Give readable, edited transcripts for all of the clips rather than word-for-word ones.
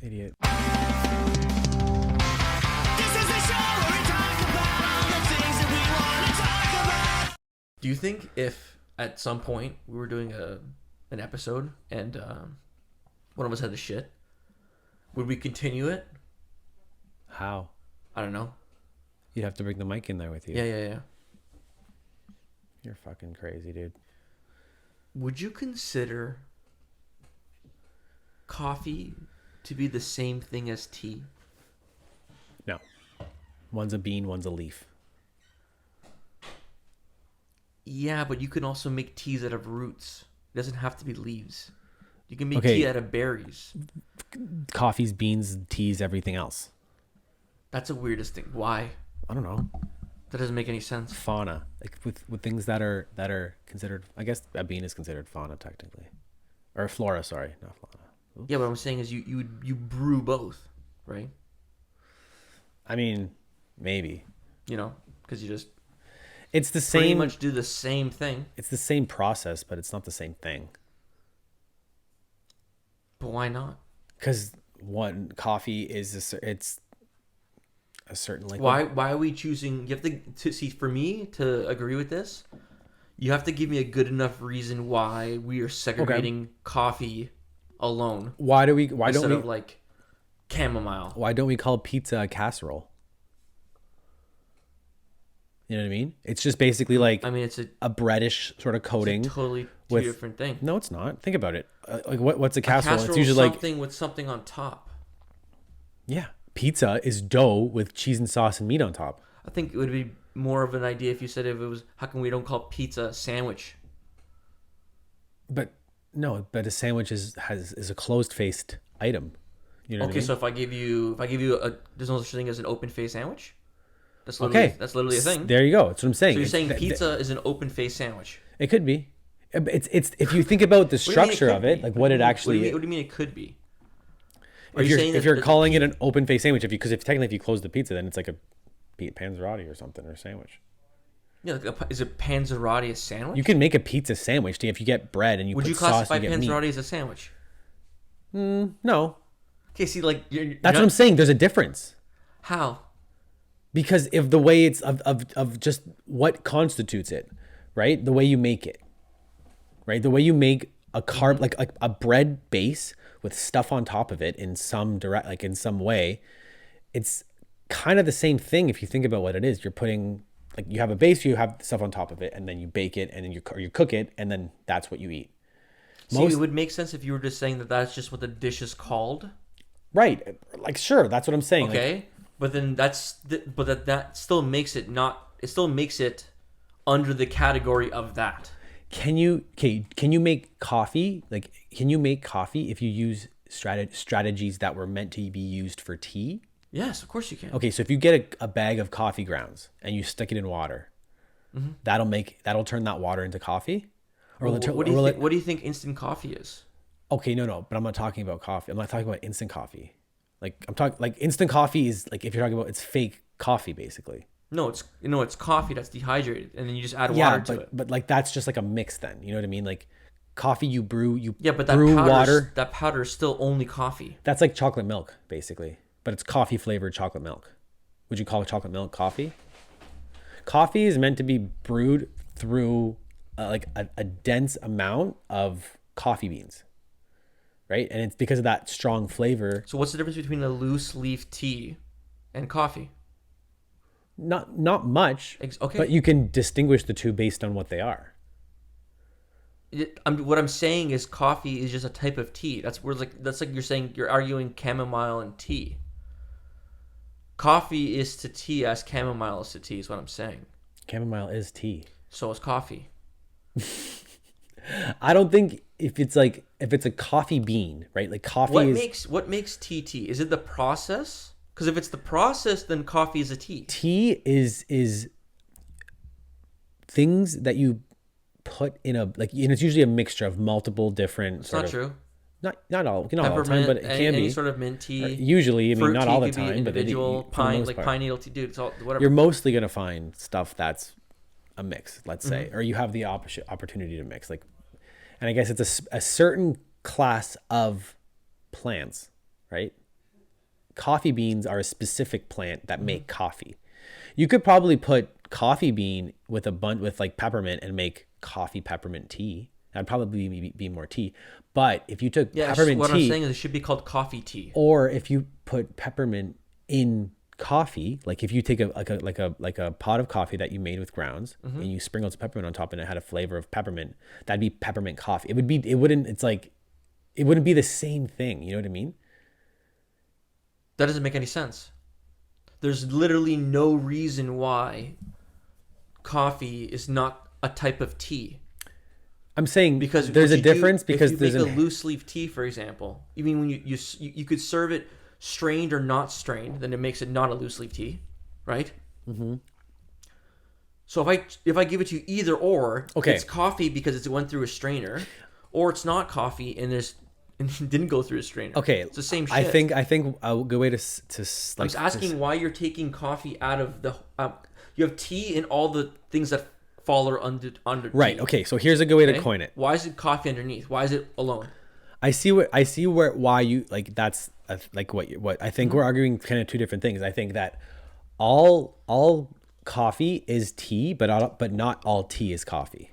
Idiot. This is the show where we talk about all the things that we want to talk about. Do you think if at some point we were doing an episode and one of us had the shit, would we continue it? How? I don't know. You'd have to bring the mic in there with you. Yeah. You're fucking crazy, dude. Would you consider coffee to be the same thing as tea? No. One's a bean, one's a leaf. Yeah, but you can also make teas out of roots. It doesn't have to be leaves. You can make Okay. tea out of berries. Coffees, beans, teas, everything else. That's the weirdest thing. Why? I don't know. That doesn't make any sense. Fauna, like with things that are considered. I guess a bean is considered fauna technically, or flora. Sorry, not fauna. Oops. Yeah, what I'm saying is you brew both, right? I mean, maybe You know, because you just it's the pretty same. much do the same thing. It's the same process, but it's not the same thing. But why not? Because one coffee is it's a certain like Why are we choosing? You have to see, for me to agree with this, you have to give me a good enough reason why we are segregating coffee alone why don't instead we of like chamomile. why don't we call pizza a casserole? You know what I mean? It's just basically like I mean, it's a breadish sort of coating. totally two with- different thing. No, it's not. Think about it. Like what's a A casserole? casserole It's is usually like something with something on top. yeah, pizza is dough with cheese and sauce and meat on top. I think it would be more of an idea if you said if it was, how come we don't call pizza a sandwich? But no, but a sandwich is a closed-faced item. You know what I Okay, mean? so if I give you there's no such thing as an open face sandwich. That's literally a thing. There you go. That's what I'm saying. So you're It's- saying th- pizza is an open face sandwich? It could be. It's if you think about the What do you mean structure of could it, be? like what it actually. What do you mean it could be? Are If you you're saying if that you're the calling it an open face sandwich, because if technically if you close the pizza, then it's like a panzerotti or something or a sandwich. Yeah, is it panzerotti a sandwich? You can make a pizza sandwich if you get bread and you Would put you sauce classify and you get meat. panzerotti as a sandwich? No, Okay, see, like that's what I'm saying. There's a difference. How? Because of the way it's of just what constitutes it, right? The way you make it, right? The way you make a carb like a bread base with stuff on top of it in some in some way, it's kind of the same thing if you think about what it is. You're putting like you have a base, you have stuff on top of it, and then you bake it, and then you cook it, and then that's what you eat. See, it would make sense if you were just saying that that's just what the dish is called. Right? Like sure, that's what I'm saying. Like, Okay, but then that still makes it not. It still makes it under the category of that. Can you make coffee? Like, can you make coffee if you use strategies that were meant to be used for tea? Yes, of course you can. Okay, so if you get a bag of coffee grounds and you stick it in water, that'll turn that water into coffee. Or Well, what do you think instant coffee is? Okay, no, but I'm not talking about coffee. I'm not talking about instant coffee. Like I'm talking like instant coffee is like if you're talking about it's fake coffee basically. No, it's coffee that's dehydrated, and then you just add water to it. But like that's just like a mix then. You know what I mean? Like coffee you brew But brew water. that powder is still only coffee. That's like chocolate milk basically, but it's coffee flavored chocolate milk. Would you call chocolate milk coffee? Coffee is meant to be brewed through like a dense amount of coffee beans, right? And it's because of that strong flavor. So what's the difference between a loose leaf tea and coffee? Not much, Okay. but you can distinguish the two based on what they are. What I'm saying is coffee is just a type of tea. That's like you're saying you're arguing chamomile and tea. Coffee is to tea as chamomile is to tea is what I'm saying. Chamomile is tea. So is coffee. I don't think if it's a coffee bean, right? Like coffee What makes tea tea? Is it the process? Because if it's the process, then coffee is a tea. Tea is things that you put in and it's usually a mixture of multiple different. It's not true. Not all the time, Peppermint, but it can any be. sort of mint tea. Usually, I mean, fruit not tea all the could be time, but individual for the most part. pine needle tea, dude. It's all whatever. You're mostly gonna find stuff that's a mix, let's say, Mm-hmm. or you have the opportunity to mix. Like, and I guess it's a certain class of plants, right? coffee beans are a specific plant that make coffee. You could probably put coffee bean with with like peppermint and make coffee peppermint tea. That'd probably be more tea. But if you took peppermint what tea, I'm saying is it should be called coffee tea. or if you put peppermint in coffee, like if you take a pot of coffee that you made with grounds and you sprinkled some peppermint on top and it had a flavor of peppermint, that'd be peppermint coffee. It wouldn't be the same thing. You know what I mean? That doesn't make any sense. There's literally no reason why coffee is not a type of tea. I'm saying Because there's what a difference because if you there's make a loose leaf tea, for example, even when you could serve it strained or not strained, then it makes it not a loose leaf tea, right? Mm-hmm. So if I give it to you either or, it's coffee because it went through a strainer, or it's not coffee and it didn't go through a strainer. Okay, it's the same shit. I think a good way to I was asking why you're taking coffee out of the. You have tea and all the things that fall under right. tea. Okay, so here's a good way to coin it. Why is it coffee underneath? Why is it alone? I see why you like that's like what I think we're arguing kind of two different things. I think that all coffee is tea, but not all tea is coffee.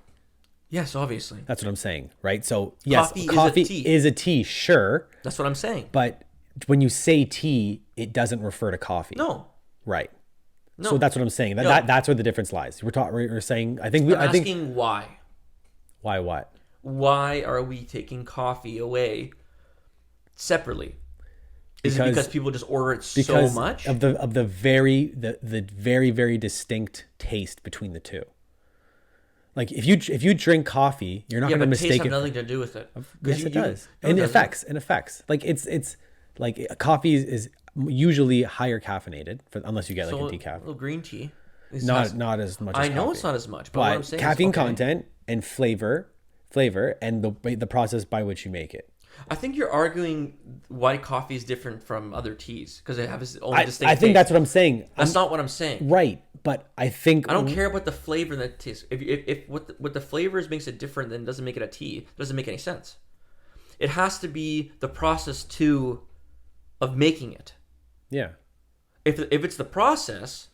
Yes, obviously. That's what I'm saying, right? So yes, Coffee is a tea, sure. That's what I'm saying. But when you say tea, it doesn't refer to coffee. No. Right. No. So that's what I'm saying. That's where the difference lies. We're saying I'm asking why. Why what? Why are we taking coffee away separately? Is it because people just order it so much? Of the very very distinct taste between the two. Like if you drink coffee, you're not going to mistake taste it. Has nothing to do with it. Yes, it does. And effects. Like it's like coffee is usually higher caffeinated unless you get like a decaf. Well, green tea. Not as much. I as know coffee. it's not as much, but what I'm saying caffeine is, okay. content and flavor, and the process by which you make it. I think you're arguing why coffee is different from other teas because they have its own distinct I think taste. that's what I'm saying. That's not what I'm saying. Right, but I think I don't care about the flavor that tastes. If what the flavors makes it different, then it doesn't make it a tea. It doesn't make any sense. It has to be the process too of making it. Yeah. If it's the process,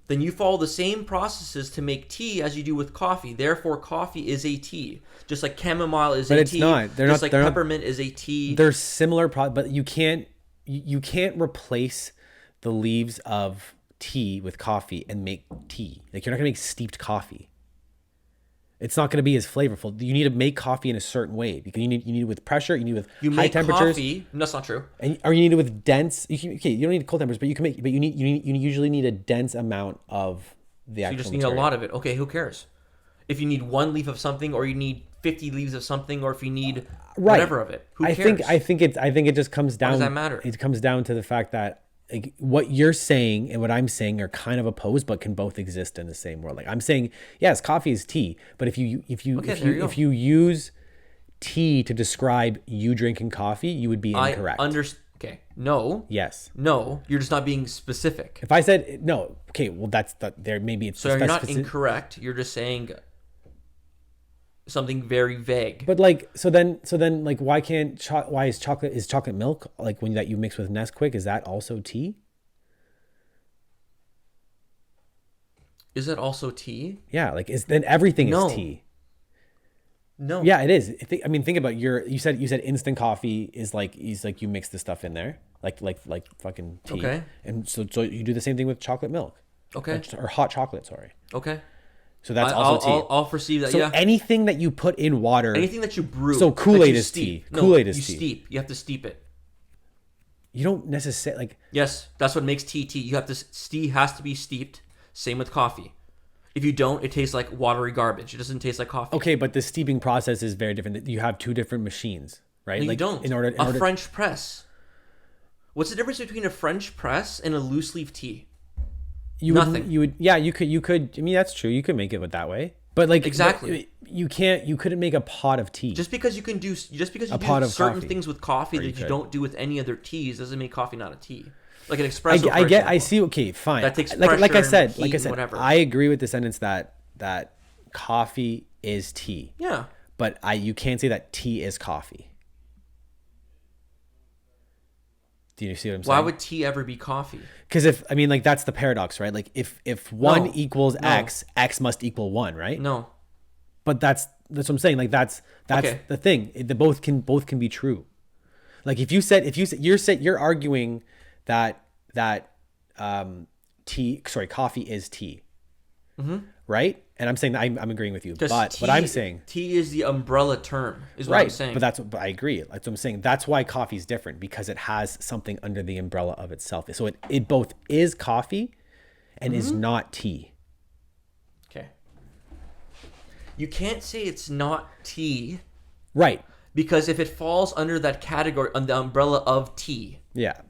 then you follow the same processes to make tea as you do with coffee. Therefore, coffee is a tea. Just like chamomile is a tea. But it's not. Just like peppermint is a tea. They're similar, but you can't replace the leaves of tea with coffee and make tea. Like you're not gonna make steeped coffee. It's not going to be as flavorful. You need to make coffee in a certain way because you need it with pressure. You need it with high temperatures. Coffee. No, that's not true. Or you need it with dense. You don't need cold temperatures, but you can make. But you usually need a dense amount of the actual. You just need material. a lot of it. Okay, who cares? If you need one leaf of something, or you need 50 leaves of something, or if you need whatever of it, who cares? I think it just comes down. What does that matter? It comes down to the fact that like what you're saying and what I'm saying are kind of opposed, but can both exist in the same world. Like I'm saying, yes, coffee is tea, but if you use tea to describe you drinking coffee, you would be incorrect. Okay. No. Yes. No. You're just not being specific. If I said no, okay, well there maybe it's so you're not incorrect. You're just saying something very vague. But like so then like why is chocolate milk like when that you mix with Nesquik, is that also tea? Is it also tea? Yeah, like then everything is tea. No. Yeah, it is. Think about you said instant coffee is like you mix the stuff in there like fucking tea. Okay. And so you do the same thing with chocolate milk. Okay. Or hot chocolate, sorry. Okay. So that's also tea. I'll perceive that. So yeah. anything that you put in water, anything that you brew. So Kool-Aid is tea. Kool-Aid is tea. You steep. You have to steep it. You don't necessarily like. Yes, that's what makes tea tea. You have to tea has to be steeped. Same with coffee. If you don't, it tastes like watery garbage. It doesn't taste like coffee. Okay, but the steeping process is very different. You have two different machines, right? No, like you don't. In order French press. What's the difference between a French press and a loose leaf tea? Nothing. You could. I mean, that's true. You could make it that way. But like exactly, you couldn't make a pot of tea. Just because you do certain coffee. things with coffee that you don't do with any other teas doesn't make coffee not a tea. Like an espresso. I see. Okay, fine. That takes like I said, whatever. I agree with the sentence that coffee is tea. Yeah. But you can't say that tea is coffee. Do you see what I'm Why saying? would tea ever be coffee? Because like that's the paradox, right? Like if one No. equals No. X, X must equal one, right? No. But that's what I'm saying. Like that's Okay. the thing. The both can be true. Like if you said you're arguing that coffee is tea, right? And I'm saying that I'm agreeing with you. But what I'm saying, tea is the umbrella term, is what I'm right? saying. But I agree. That's what I'm saying. That's why coffee is different, because it has something under the umbrella of itself. So it both is coffee and is not tea. Okay. You can't say it's not tea, Right. because if it falls under that category, under the umbrella of tea, Yeah.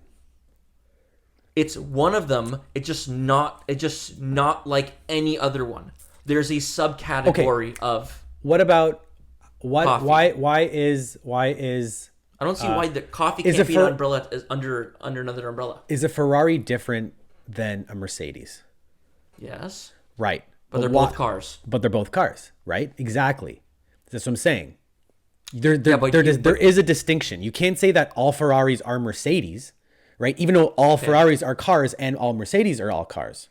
it's one of them. It's just not like any other one. There's a subcategory of. What about what? Coffee. Why is I don't see why the coffee is can't it be for- an umbrella under another umbrella. is a Ferrari different than a Mercedes? Yes, Right. but they're why- both cars. But they're both cars, right? Exactly. That's what I'm saying. There but there is a distinction. You can't say that all Ferraris are Mercedes, right? Even though all Ferraris are cars and all Mercedes are all cars.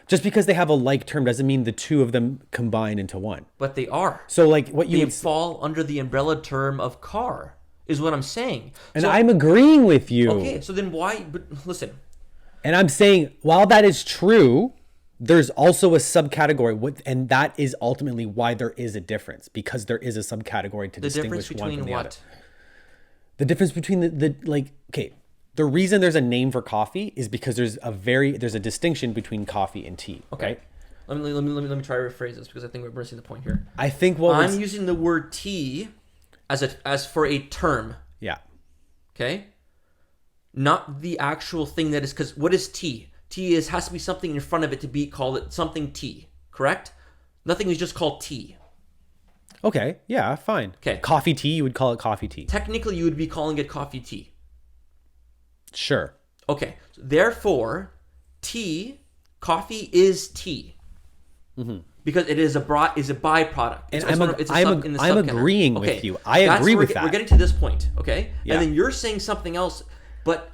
Just because they have a like term doesn't mean the two of them combine into one. But they are. So like what you They would, fall under the umbrella term of car, is what I'm saying. and So- I'm agreeing with you. okay. So then why? But listen, And I'm saying, while that is true, there's also a subcategory, and that is ultimately why there is a difference, because there is a subcategory to the difference distinguish one between from the what? other. The difference between the reason there's a name for coffee is because there's a distinction between coffee and tea. Okay. Right? Let me try to rephrase this, because I think we're missing the point here. I think I'm using the word tea as for a term. yeah. Okay. Not the actual thing that is, because what is tea? Tea has to be something in front of it to be called it something tea. Correct? Nothing is just called tea. Okay. Yeah. Fine. Okay. Coffee tea. You would call it coffee tea. Technically, you would be calling it coffee tea. Sure. Okay. So therefore, coffee is tea. Because it is a byproduct. And It's in the I'm subcategory. agreeing with you. I agree with that. We're getting to this point, okay? Yeah. And then you're saying something else, but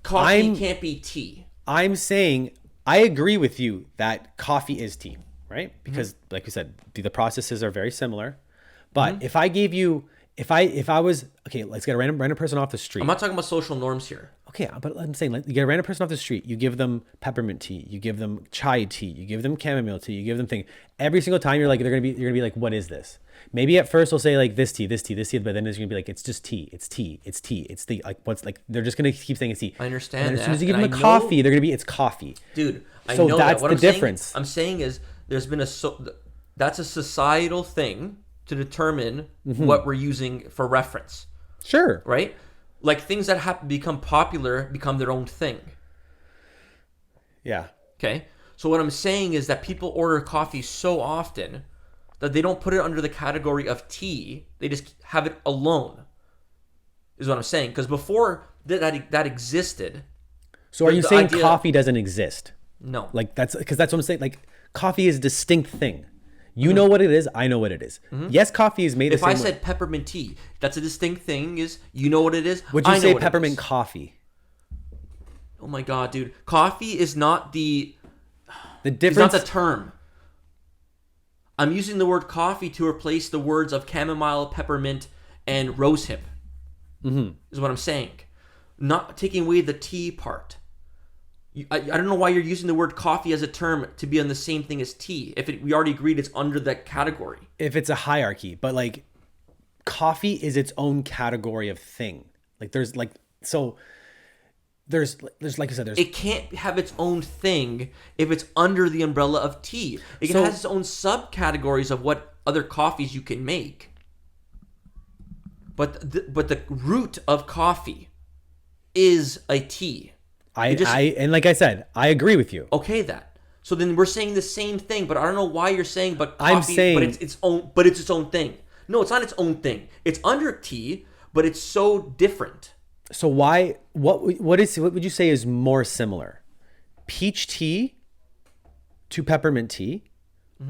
coffee I'm- can't be tea. I'm saying I agree with you that coffee is tea, right? Because like you said, the processes are very similar. But if I gave you, if I was, okay, let's get a random person off the street. I'm not talking about social norms here. Okay, but I'm saying, like, you get a random person off the street, you give them peppermint tea, you give them chai tea, you give them chamomile tea, you give them thing. Every single time you're gonna be like, what is this? Maybe at first they'll say like this tea, this tea, this tea, but then it's gonna be like, it's just tea, it's tea, it's tea, it's tea. Like what's like they're just gonna keep saying it's tea. I understand And then as soon as that, you give and them a I know- coffee, they're gonna be it's coffee. Dude, I So know that's that. What the I'm saying- difference. I'm saying is there's been that's a societal thing to determine what we're using for reference, Sure. right? Like things that have become popular become their own thing. Yeah. Okay. So what I'm saying is that people order coffee so often that they don't put it under the category of tea. They just have it alone. Is what I'm saying. Because before that existed, So are The- you the saying idea- coffee doesn't exist? no. Like that's because that's what I'm saying. Like coffee is a distinct thing. You know what it is. I know what it is. Yes, coffee is made the If same I way. said peppermint tea, that's a distinct thing. Is you know what it is? Would you I know say what it pepperment is. coffee? Oh my god, dude! Coffee is not The it's difference. not the term. I'm using the word coffee to replace the words of chamomile, peppermint, and rosehip. Is what I'm saying. Not taking away the tea part. I don't know why you're using the word coffee as a term to be on the same thing as tea. We already agreed it's under that category. If it's a hierarchy, but like coffee is its own category of thing. Like there's like there's like I said, there's It can't have its own thing if it's under the umbrella of tea. It So- has its own subcategories of what other coffees you can make. But the root of coffee is a tea. and like I said, I agree with you. Okay, that. So then we're saying the same thing, but I don't know why you're saying but coffee, I'm saying- but it's its own thing. No, it's not its own thing. It's under tea, but it's so different. So why? What would you say is more similar? Peach tea to peppermint tea,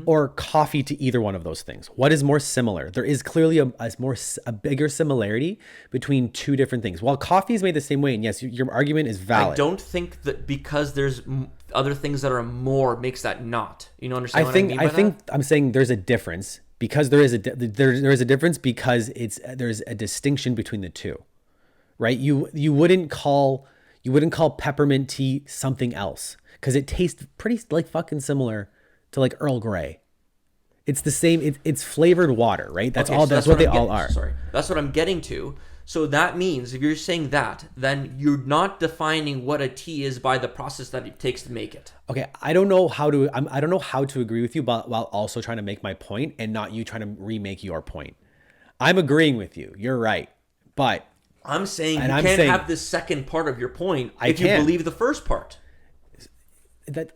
or coffee to either one of those things? What is more similar? There is clearly a bigger similarity between two different things. While coffee is made the same way, and yes, your argument is valid. I don't think that because there's other things that are more makes that not. You know, understand what I mean by that? I'm saying there's a difference because there is a difference because there's a distinction between the two, right? You wouldn't call peppermint tea something else because it tastes pretty like fucking similar to like Earl Grey. It's the same. It's flavored water, right? That's what they all are. Sorry, that's what I'm getting to. So that means if you're saying that, then you're not defining what a tea is by the process that it takes to make it. Okay, I don't know how to agree with you, but while also trying to make my point and not you trying to remake your point. I'm agreeing with you. You're right, but I'm saying you can't have this second part of your point if you believe the first part.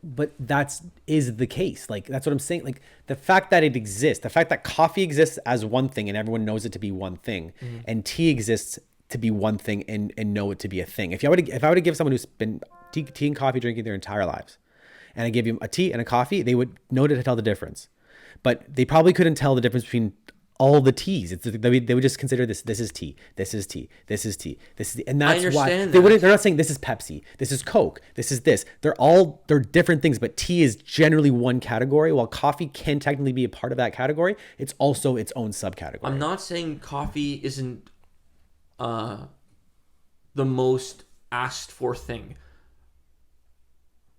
But that is the case. Like, that's what I'm saying. Like, the fact that it exists, the fact that coffee exists as one thing and everyone knows it to be one thing, and tea exists to be one thing and know it to be a thing. If I were to give someone who's been tea and coffee drinking their entire lives, and I give you a tea and a coffee, they would know to tell the difference. But they probably couldn't tell the difference between all the teas. They would just consider this is tea, this is tea, this is tea, this is tea. And that's why they're not saying this is Pepsi, this is Coke, this is this. They're different things, but tea is generally one category. While coffee can technically be a part of that category, it's also its own subcategory. I'm not saying coffee isn't the most asked for thing.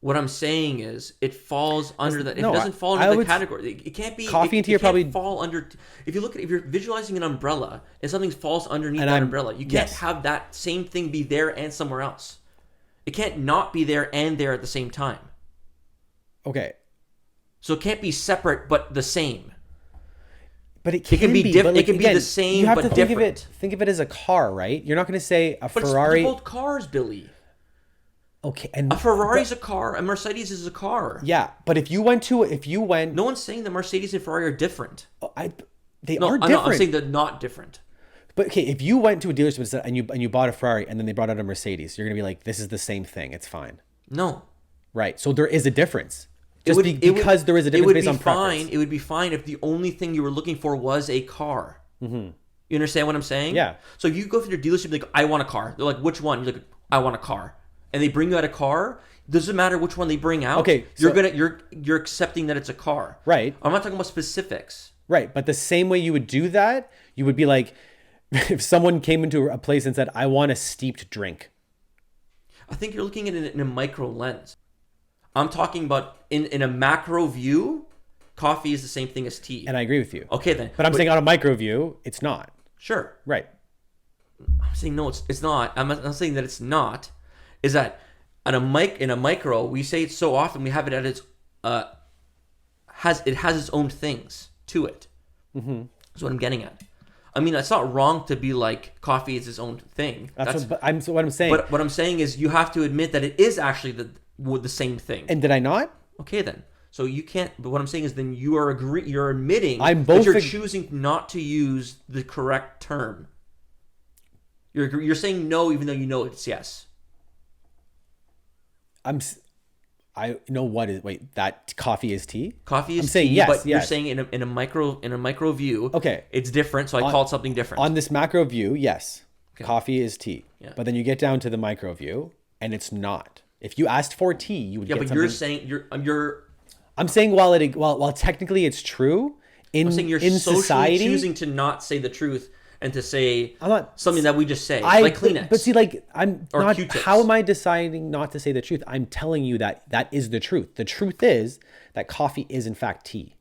What I'm saying is, it falls under that. It doesn't fall under the category. It can't be. Coffee and tea are probably fall under. If you're visualizing an umbrella and something falls underneath that umbrella, you can't have that same thing be there and somewhere else. It can't not be there and there at the same time. Okay. So it can't be separate but the same. But it can be different. It can be the same you have but to different. Think of it as a car, right? You're not going to say a But Ferrari. they're both cars, Billy. Okay, and a Ferrari's a car. A Mercedes is a car. Yeah, but if you went, no one's saying that Mercedes and Ferrari are different. They are different. I'm saying they're not different. But okay, if you went to a dealership and you bought a Ferrari and then they brought out a Mercedes, you're gonna be like, this is the same thing. It's fine. No. Right. So there is a difference. Because there is a difference based on preference. It would be fine if the only thing you were looking for was a car. Mm-hmm. You understand what I'm saying? Yeah. So if you go to their dealership, like, I want a car. They're like, which one? You're like, I want a car. And they bring you out a car. Doesn't matter which one they bring out. Okay, you're accepting that it's a car. Right. I'm not talking about specifics. Right, but the same way you would do that, you would be like, if someone came into a place and said, "I want a steeped drink." I think you're looking at it in a micro lens. I'm talking about in a macro view, coffee is the same thing as tea. And I agree with you. Okay, then. But I'm saying on a micro view, it's not. Sure. Right. I'm saying no, it's not. I'm not saying that it's not. Is that in a micro, we say it so often, we have it at its has its own things to it. Mm-hmm. That's what I'm getting at. I mean, it's not wrong to be like coffee is its own thing. What I'm saying. But what I'm saying is you have to admit that it is actually the same thing. And did I not? Okay, then. So you can't. But what I'm saying is, then you're admitting that you're choosing not to use the correct term. You're saying no, even though you know it's yes. I know what is. Wait, that coffee is tea? Coffee is I'm saying tea, yes, but yes. You're saying in a micro view. Okay, it's different, so I call it something different. On this macro view, yes, okay. Coffee is tea. Yeah. But then you get down to the micro view, and it's not. If you asked for tea, you would get something. Yeah, but you're saying you're. I'm saying while technically it's true in society, choosing to not say the truth. And to say I'm not, something that we just say, like Kleenex. But see, like, I'm or not. Q-tips. How am I deciding not to say the truth? I'm telling you that is the truth. The truth is that coffee is in fact tea.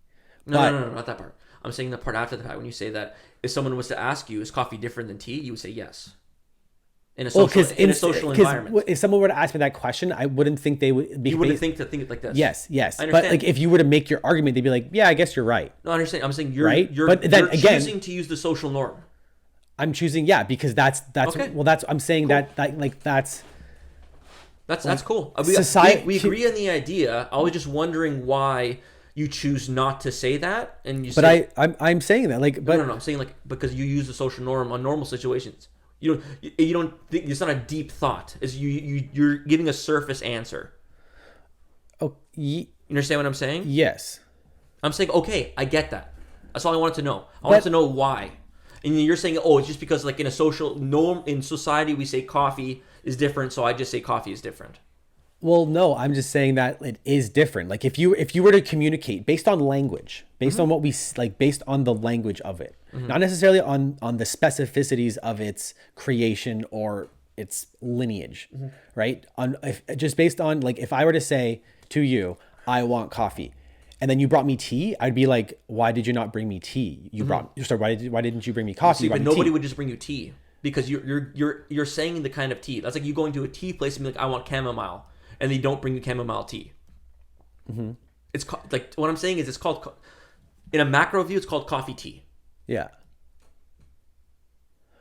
No, not that part. I'm saying the part after the fact when you say that if someone was to ask you, is coffee different than tea? You would say yes. In a social environment. If someone were to ask me that question, I wouldn't think they would be. You wouldn't think it like this. Yes. But like, if you were to make your argument, they'd be like, "Yeah, I guess you're right." No, I understand. I'm saying you're right. You're, but then you're choosing to use the social norm. I'm choosing, because that's okay. Well, that's I'm saying cool. that's cool. We agree on the idea. I was just wondering why you choose not to say that, and you. But I'm saying that no. I'm saying like because you use the social norm on normal situations. You don't think it's not a deep thought. It's you're giving a surface answer. Oh, you understand what I'm saying? Yes. I'm saying, okay, I get that. That's all I wanted to know. I wanted to know why. And you're saying, oh, it's just because like in a social norm in society we say coffee is different, so I just say coffee is different. Well, no, I'm just saying that it is different. Like if you were to communicate based on language, based on what we like, based on the language of it, not necessarily on the specificities of its creation or its lineage, right? Just based on like if I were to say to you, I want coffee, and then you brought me tea, I'd be like, why did you not bring me tea? Why didn't you bring me coffee? See, but nobody would just bring you tea because you're saying the kind of tea. That's like you going to a tea place and be like, I want chamomile, and they don't bring you chamomile tea. It's like what I'm saying is it's called in a macro view, it's called coffee tea. Yeah.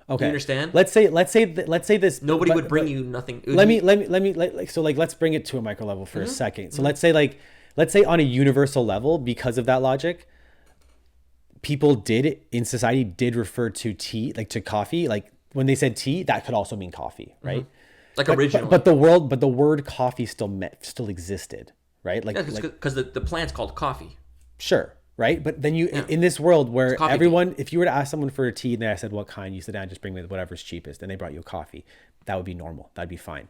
Okay. You understand? Let's say this. Nobody would bring you nothing. Let's bring it to a micro level for a second. So let's say on a universal level, because of that logic, people in society did refer to tea, like to coffee, like when they said tea, that could also mean coffee, right? Like originally. But the word coffee still existed, right? Like because the plant's called coffee. Sure. Right. But then in this world where coffee everyone, if you were to ask someone for a tea and they said, what kind, you said, just bring me whatever's cheapest. And they brought you a coffee. That would be normal. That'd be fine.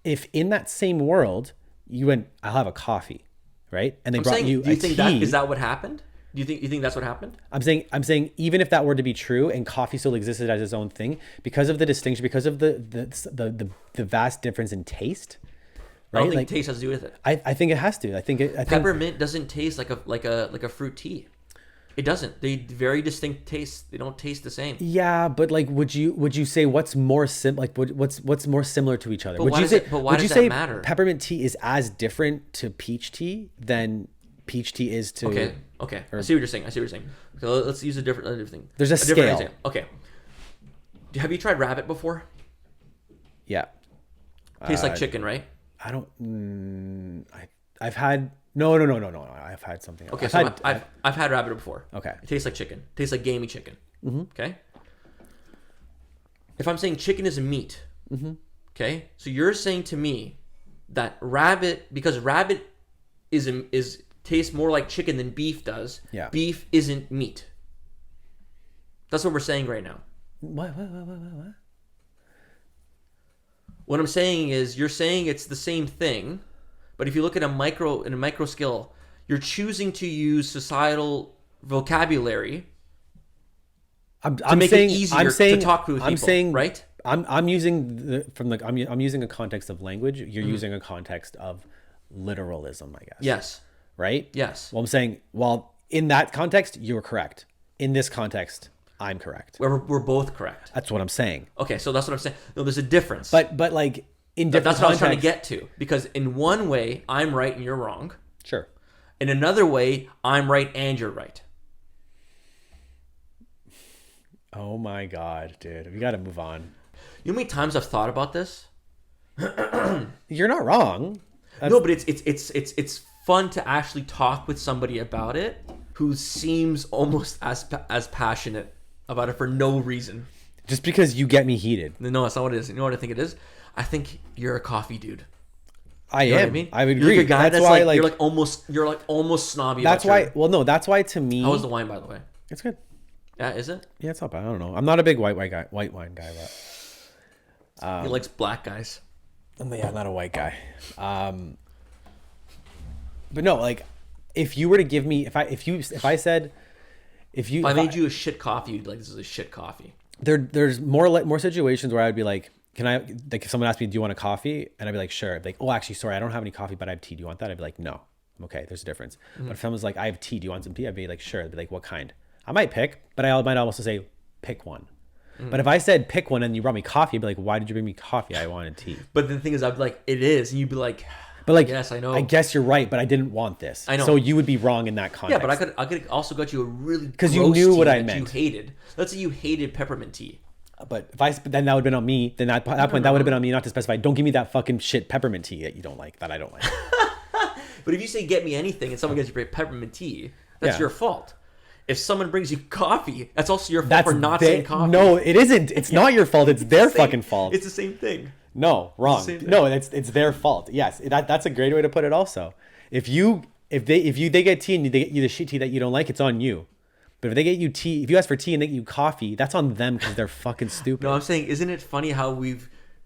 If in that same world you went, I'll have a coffee, right? And they brought you a tea. Is that what happened? Do you think that's what happened? I'm saying even if that were to be true and coffee still existed as its own thing, because of the distinction, because of the vast difference in taste, right? I don't think taste has to do with it. I think it has to. I think peppermint doesn't taste like a fruit tea. It doesn't. They very distinct tastes. They don't taste the same. Yeah, but like, would you say what's more what's more similar to each other? But Would why you does say it- but why would you does say that matter? peppermint tea is as different to peach tea than peach tea is to? Okay. I see what you're saying. So let's use a different thing. There's a different scale. example. Okay. Have you tried rabbit before? Yeah. Tastes like chicken, right? I don't. I've had no. I've had something else. Okay, I've had rabbit before. Okay. It tastes like chicken. It tastes like gamey chicken. Okay. If I'm saying chicken is a meat, okay, so you're saying to me that because rabbit is tastes more like chicken than beef does. Yeah. Beef isn't meat. That's what we're saying right now. What? What I'm saying is you're saying it's the same thing, but if you look at a micro scale, you're choosing to use societal vocabulary to make it easier to talk to people, right? I'm using I'm using a context of language. You're using a context of literalism, I guess. Yes. Right? Yes. Well, I'm saying, in that context, you're correct. In this context, I'm correct. We're both correct. That's what I'm saying. Okay, so that's what I'm saying. No, there's a difference. But like in different that's what I was trying to contexts- get to. Because in one way, I'm right and you're wrong. Sure. In another way, I'm right and you're right. Oh my God, dude. We got to move on. You know how many times I've thought about this? You're not wrong. No, but it's fun to actually talk with somebody about it who seems almost as passionate about it for no reason. Just because you get me heated. No, that's not what it is. You know what I think it is? I think you're a coffee dude. I You know am. what I mean? I would You're agree. like a guy That's that's why, like you're like almost snobby. That's about why. your- Well, no. That's why to me. How was the wine, by the way? It's good. Yeah, is it? Yeah, it's not bad. I don't know. I'm not a big white wine guy, but He likes black guys. yeah, not a white guy. But no, like if you were to give me, if I said, If I made you a shit coffee, you'd be like, this is a shit coffee. there's more situations where I'd be like, can I, like if someone asked me, do you want a coffee? And I'd be like, sure. I'd be like, oh, actually, sorry, I don't have any coffee, but I have tea. Do you want that? I'd be like, no. I'm okay. There's a difference. But if someone's like, I have tea. Do you want some tea? I'd be like, sure. I'd be like, what kind? I might pick, but I might also say, pick one. But if I said pick one and you brought me coffee, I'd be like, why did you bring me coffee? I wanted tea. But the thing is, I'd be like, it is. And you'd be like, But like, yes, I know. I guess you're right, but I didn't want this. I know. So you would be wrong in that yeah, context. but I could also got you a really 'Cause you gross knew tea what I that meant. You hated. Let's say you hated peppermint tea. But then that would have been on me. Then at that point, that would have been on me not to specify. Don't give me that fucking shit peppermint tea that you don't like, that I don't like. But if you say get me anything and someone gives you peppermint tea, that's Yeah. your fault. If someone brings you coffee, that's also your fault for not saying coffee. No, it isn't. It's not your fault. It's their fucking fault. It's the same thing. No, wrong. same thing. No, it's their fault. Yes, that's a great way to put it. Also, if you if they get tea and they get you the shit tea that you don't like, it's on you. But if they get you tea, if you ask for tea and they get you coffee, that's on them because they're fucking stupid. No, I'm saying, isn't it funny how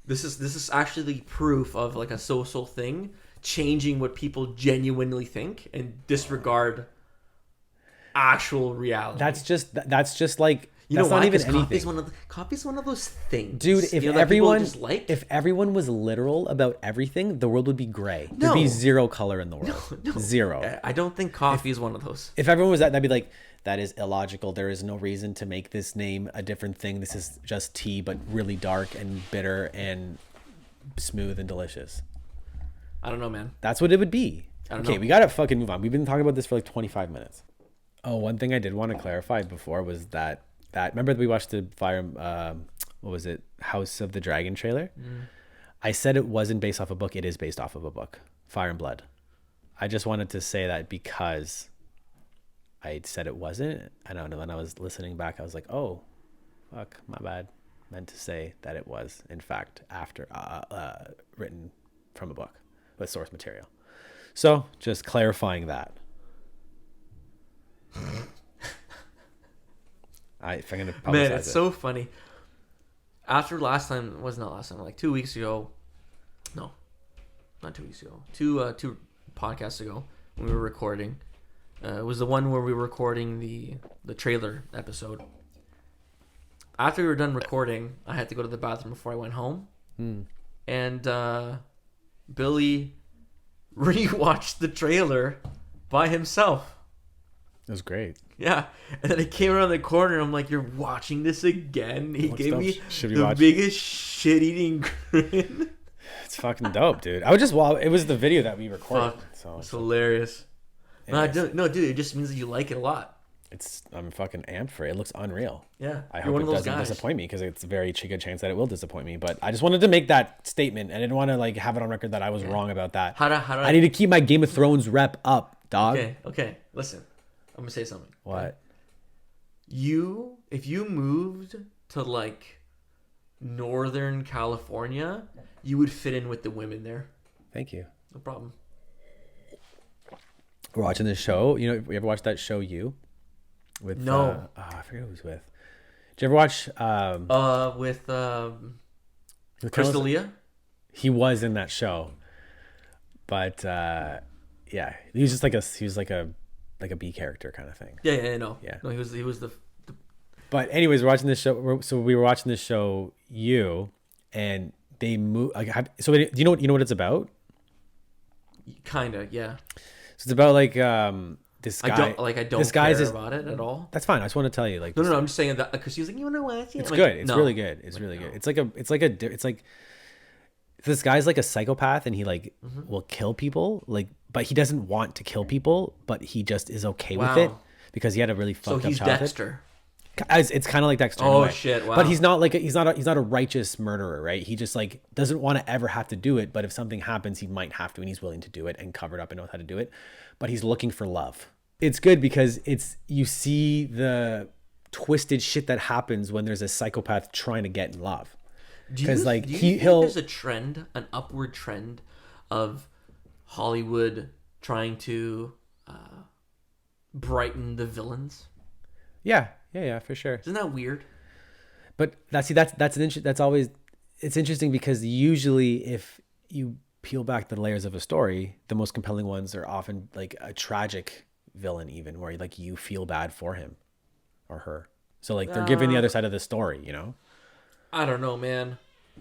this is actually proof of like a social thing, changing what people genuinely think and disregard actual reality. That's just like you that's know why? not even 'Cause anything. Coffee's one of those things, Dude, if you know, that people everyone just like. if everyone was literal about everything, the world would be gray. No. There'd be zero color in the world. No. Zero. I don't think coffee is one of those. If everyone was that'd be like, that is illogical. There is no reason to make this name a different thing. This is just tea, but really dark and bitter and smooth and delicious. I don't know, man. That's what it would be. I don't Okay, know. we gotta fucking move on. We've been talking about this for like 25 minutes. Oh, one thing I did want to clarify before was that remember that we watched the what was it, House of the Dragon trailer? I said it wasn't based off a book. It is based off of a book, Fire and Blood. I just wanted to say that because I said it wasn't. I don't know. When I was listening back, I was like, oh, fuck, my bad. Meant to say that it was, in fact, after written from a book with source material. So just clarifying that. If I'm gonna publicize Man, it's it. so funny. After last time, it was not last time, like 2 weeks ago. No, not 2 weeks ago. Two podcasts ago when we were recording. It was the one where we were recording the trailer episode. After we were done recording, I had to go to the bathroom before I went home. And Billy rewatched the trailer by himself. It was great. Yeah, and then I came around the corner and I'm like, "You're watching this again?" He What gave stuff me should we the watch? biggest shit-eating grin. It's fucking dope, dude. I would just it was the video that we recorded. Fuck, So it's hilarious. No, anyways, no, dude, it just means that you like it a lot. I'm fucking amped for it. It looks unreal. Yeah, I you're hope one it of those doesn't guys. disappoint me because it's a very good chance that it will disappoint me. But I just wanted to make that statement. I didn't want to like have it on record that I was wrong about that. How do I need to keep my Game of Thrones rep up, dog. Okay. Listen, I'm gonna say something. What? If you moved to like Northern California, you would fit in with the women there. Thank you. No problem. We're watching this show. You know, you ever watch that show You? With No. I forget who was with. Did you ever watch With with Crystalia? He was in that show, but yeah, he was just like a B character kind of thing. Yeah, no. Yeah. No, he was the But anyways, we're watching this show. So we were watching this show You, and they move. So do you know what it's about? kinda, yeah. So it's about like this guy. I don't this guy's care just, about it at all. That's fine. I just want to tell you like No, I'm just saying that because he was like, you wanna watch it? it's I'm good. like, It's no. really good. It's really good. It's like this guy's like a psychopath and he like Mm-hmm. will kill people, like, but he doesn't want to kill people, but he just is okay with Wow. it because he had a really So fucked up he's childhood. Dexter. It's kind of like Dexter. in a Oh, way. shit, wow. But he's not like he's not a righteous murderer, right? He just like doesn't want to ever have to do it, but if something happens, he might have to, and he's willing to do it and cover it up and knows how to do it. But he's looking for love. It's good because you see the twisted shit that happens when there's a psychopath trying to get in love. Because like do you think he'll there's a trend, an upward trend of Hollywood trying to brighten the villains? yeah for sure. Isn't that weird? But that's always it's interesting because usually if you peel back the layers of a story, the most compelling ones are often like a tragic villain, even where like you feel bad for him or her. So like they're giving the other side of the story, you know. I don't know, man.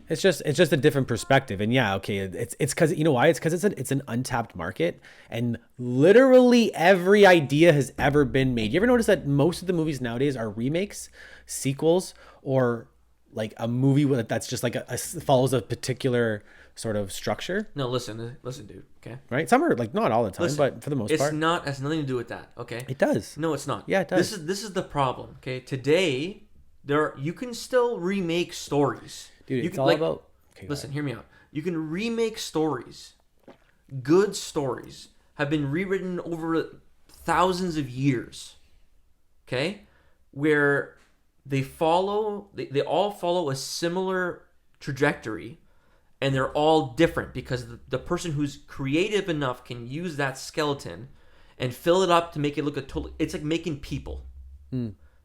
It's just a different perspective, and yeah, okay, it's because you know why? It's because it's an untapped market, and literally every idea has ever been made. You ever notice that most of the movies nowadays are remakes, sequels, or like a movie that's just like follows a particular sort of structure, No, listen, dude. Okay, right? Some are like not all the time, Listen, but for the most it's part, not has nothing to do with that. Okay, it does. no, it's not. Yeah, it does. This is the problem. Okay, today you can still remake stories. Dude, you it's can, all like, about. Okay, Listen, hear me out. You can remake stories. Good stories have been rewritten over thousands of years. Okay? Where they all follow a similar trajectory, and they're all different because the person who's creative enough can use that skeleton and fill it up to make it look a totally. It's like making people.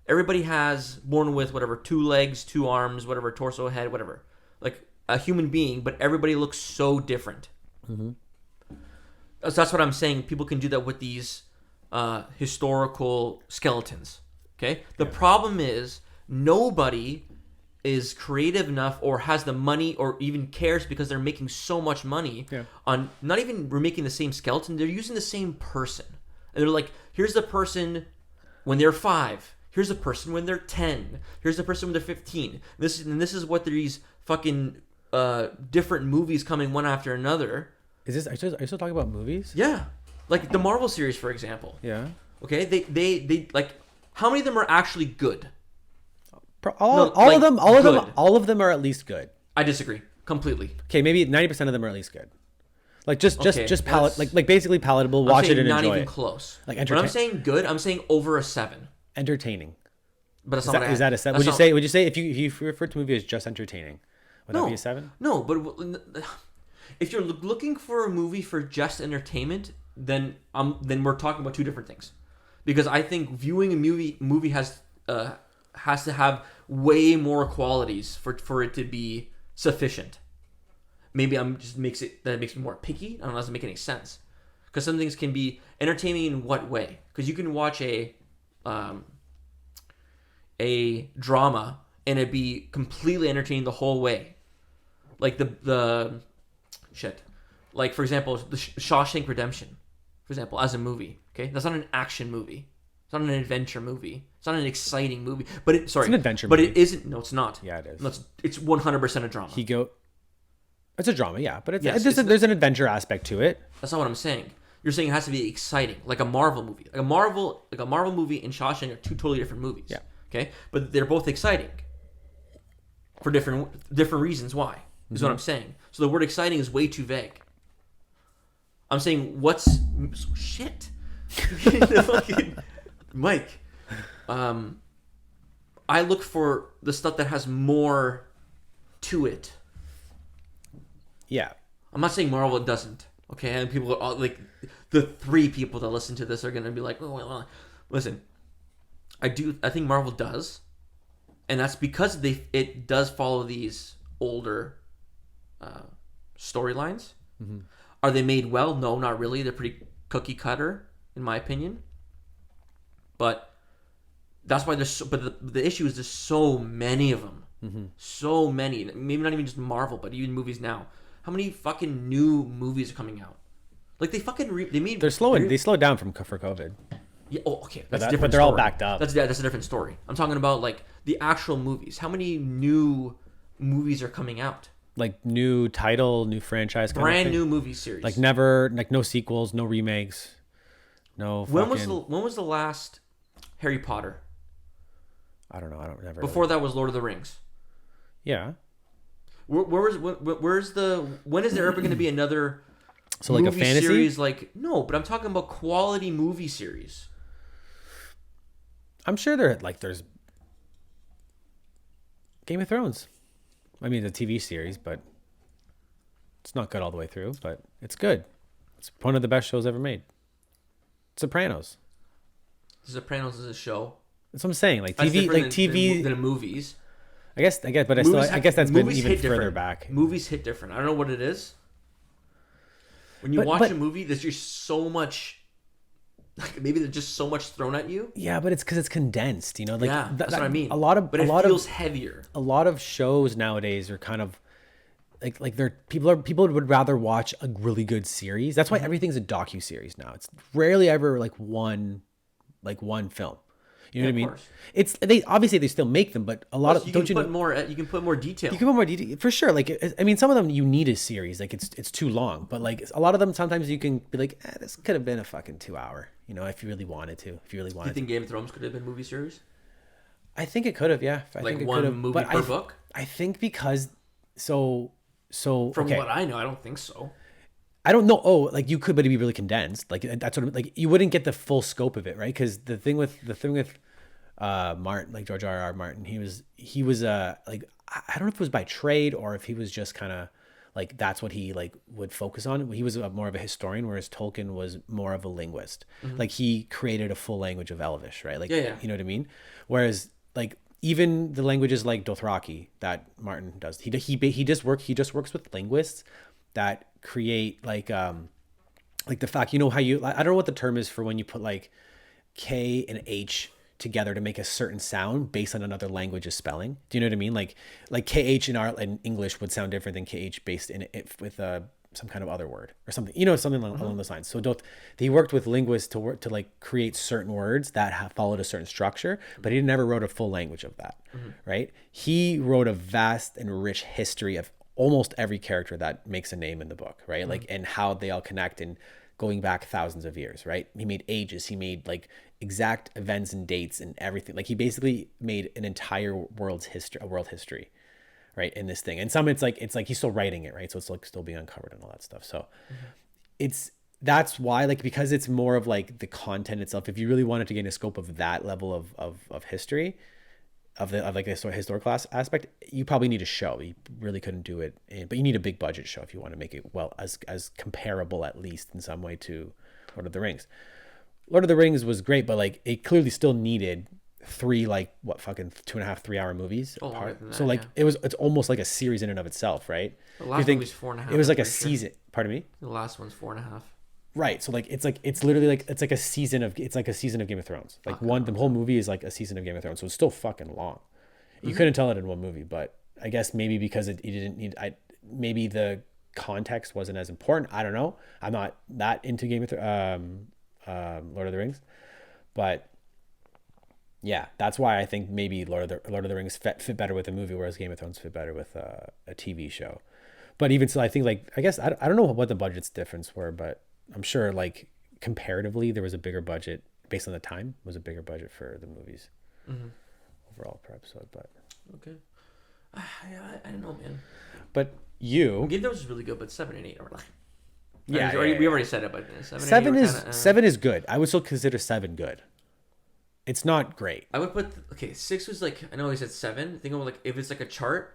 Everybody has born with whatever 2 legs, 2 arms, whatever torso, head, whatever, like a human being, but everybody looks so different. So that's what I'm saying. People can do that with these historical skeletons. Okay. The problem is nobody is creative enough or has the money or even cares because they're making so much money on not even remaking the same skeleton. They're using the same person. And they're like, here's the person when they're 5. Here's the person when they're 10. Here's the person when they're 15. This is what these fucking different movies coming one after another. Are you still talking about movies? Yeah. Like the Marvel series, for example. Yeah. Okay? They like, how many of them are actually good? All of them are at least good. I disagree completely. Okay, maybe 90% of them are at least good. Like just basically palatable. I'm Watch it saying and not enjoy even it. close. Like when I'm saying good, I'm saying over a 7. Entertaining. But that's not what I Is that a 7? Would you say if you refer to a movie as just entertaining, would that be a 7? No, but if you're looking for a movie for just entertainment, then we're talking about 2 different things. Because I think viewing a movie has to have way more qualities for it to be sufficient. Maybe makes me more picky. I don't know, it doesn't make any sense. Because some things can be entertaining in what way? Because you can watch a drama and it be completely entertaining the whole way. Like the shit. Like, for example, the Shawshank Redemption, for example, as a movie. Okay, that's not an action movie. It's not an adventure movie. It's not an exciting movie. But it's an adventure movie. movie. But it isn't. No, it's not. Yeah, it is. No, it's 100% a drama. It's a drama, yeah, but Yes, there's an adventure aspect to it. That's not what I'm saying. You're saying it has to be exciting, like a Marvel movie. Like a Marvel movie and Shawshank are 2 totally different movies. Yeah. Okay, but they're both exciting for different reasons. Why is what I'm saying. So the word exciting is way too vague. I'm saying shit. Mike, I look for the stuff that has more to it. Yeah. I'm not saying Marvel doesn't. Okay, and people are like, the 3 people that listen to this are gonna be like, oh, well, listen. I think Marvel does, and that's because it does follow these older storylines. Mm-hmm. Are they made well? No, not really. They're pretty cookie cutter, in my opinion. But that's why the issue is there's so many of them. Mm-hmm. So many. Maybe not even just Marvel, but even movies now. How many fucking new movies are coming out? Like they fucking they slowed down for COVID. Yeah. Oh, okay. That's different. But they're all backed up. That's a different story. I'm talking about like the actual movies. How many new movies are coming out? Like new title, new franchise, brand new movie series. Like no sequels, no remakes, no. When was the last Harry Potter? I don't know. I don't never. Before that was Lord of the Rings. Yeah. When is there ever going to be another? So like movie a fantasy series? Like no, but I'm talking about quality movie series. I'm sure there's Game of Thrones. I mean, it's a TV series, but it's not good all the way through, but it's good. It's one of the best shows ever made. Sopranos. Sopranos is a show. That's what I'm saying. Like TV than movies. I guess, but I guess that's been even further back. Movies hit different. I don't know what it is. When you watch a movie, there's just so much. Like maybe there's just so much thrown at you. Yeah, but it's because it's condensed. Like that's what I mean. But it feels heavier. A lot of shows nowadays are kind of like people would rather watch a really good series. That's why everything's a docu-series now. It's rarely ever like one film. You know what I mean? It's they still make them, but a lot of you can put more detail. You can put more detail for sure. Like I mean, some of them you need a series. Like it's too long, but like a lot of them sometimes you can be like, this could have been a fucking 2 hour. If you really wanted to. Do you think Game of Thrones could have been a movie series? I think it could have. Yeah, I think it one could have, movie per book. I think because so from what I know, I don't think so. I don't know. Oh, like you could, but it'd be really condensed. Like that's what like you wouldn't get the full scope of it, right? Because the thing with Martin, like George R.R. Martin, he was like I don't know if it was by trade or if he was just kind of like that's what he like would focus on. He was more of a historian, whereas Tolkien was more of a linguist. Like he created a full language of Elvish, right? Like, Yeah. you know what I mean? Whereas like even the languages like Dothraki that Martin does, he just works with linguists that create like the fact, you know how you, I don't know what the term is for when you put like K and H together to make a certain sound based on another language's spelling. Do you know what I mean? Like KH in English would sound different than KH based in it with some kind of other word or something. You know, something along those lines. So he worked with linguists to work to like create certain words that have followed a certain structure, but he never wrote a full language of that. Right? He wrote a vast and rich history of almost every character that makes a name in the book, right? Like, and how they all connect and going back thousands of years, right? He made ages, he made like exact events and dates and everything. Like he basically made an entire world history, right? In this thing. And some it's like he's still writing it, right? So it's like still being uncovered and all that stuff. So that's why, like, because it's more of like the content itself. If you really wanted to gain a scope of that level of history, of like a sort of historical aspect, you probably need a show. You really couldn't do it, but you need a big budget show if you want to make it well as comparable at least in some way to Lord of the Rings. Lord of the Rings was great, but like it clearly still needed 3 like what fucking 2.5 3-hour movies apart. So like it's almost like a series in and of itself, right? The last one was 4.5. It was like a I'm pretty sure. season. Pardon me. The last one's 4.5. Right. So it's literally like it's like a season of Game of Thrones. Like the whole movie is like a season of Game of Thrones. So it's still fucking long. You couldn't tell it in one movie, but I guess maybe because you didn't need maybe the context wasn't as important. I don't know. I'm not that into Lord of the Rings, but yeah, that's why I think maybe Lord of the Rings fit better with a movie, whereas Game of Thrones fit better with a TV show. But even so, I think like I guess I don't know what the budget's difference were, but I'm sure like comparatively there was a bigger budget based on the time, was a bigger budget for the movies overall per episode. But Okay. I don't know, man. but you Game Thrones is really good, but 7 and 8 are like. yeah, We already said it, but 7 seven and 8 is were kinda, seven is good. I would still consider 7 good. It's not great. I would put 6 was like, I know he said 7. Think of like if it's like a chart.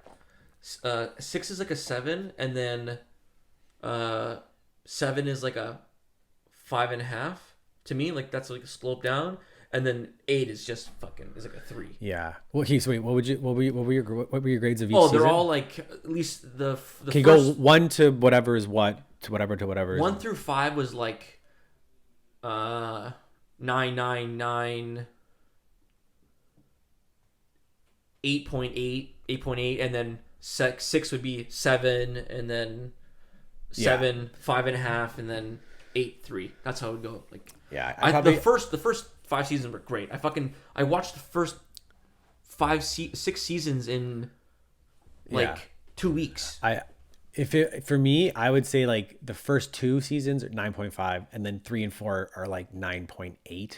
6 is like a 7, and then 7 is like a 5.5 to me. Like that's like a slope down, and then 8 is just fucking is like a 3. Yeah. Well, okay. So wait, what were your grades of each? Oh, they're season? all like at least the Okay, first, go 1 to whatever is what to whatever is 1 through 5 was like 9, 9, 9, 8.8, 8.8, and then 6 would be 7, and then 7, 5.5, and then 8, 3. That's how it would go. Like yeah. the first 5 seasons were great. I watched the first 6 seasons in like 2 weeks. For me, I would say like the first 2 seasons are 9.5, and then 3 and 4 are like 9.8,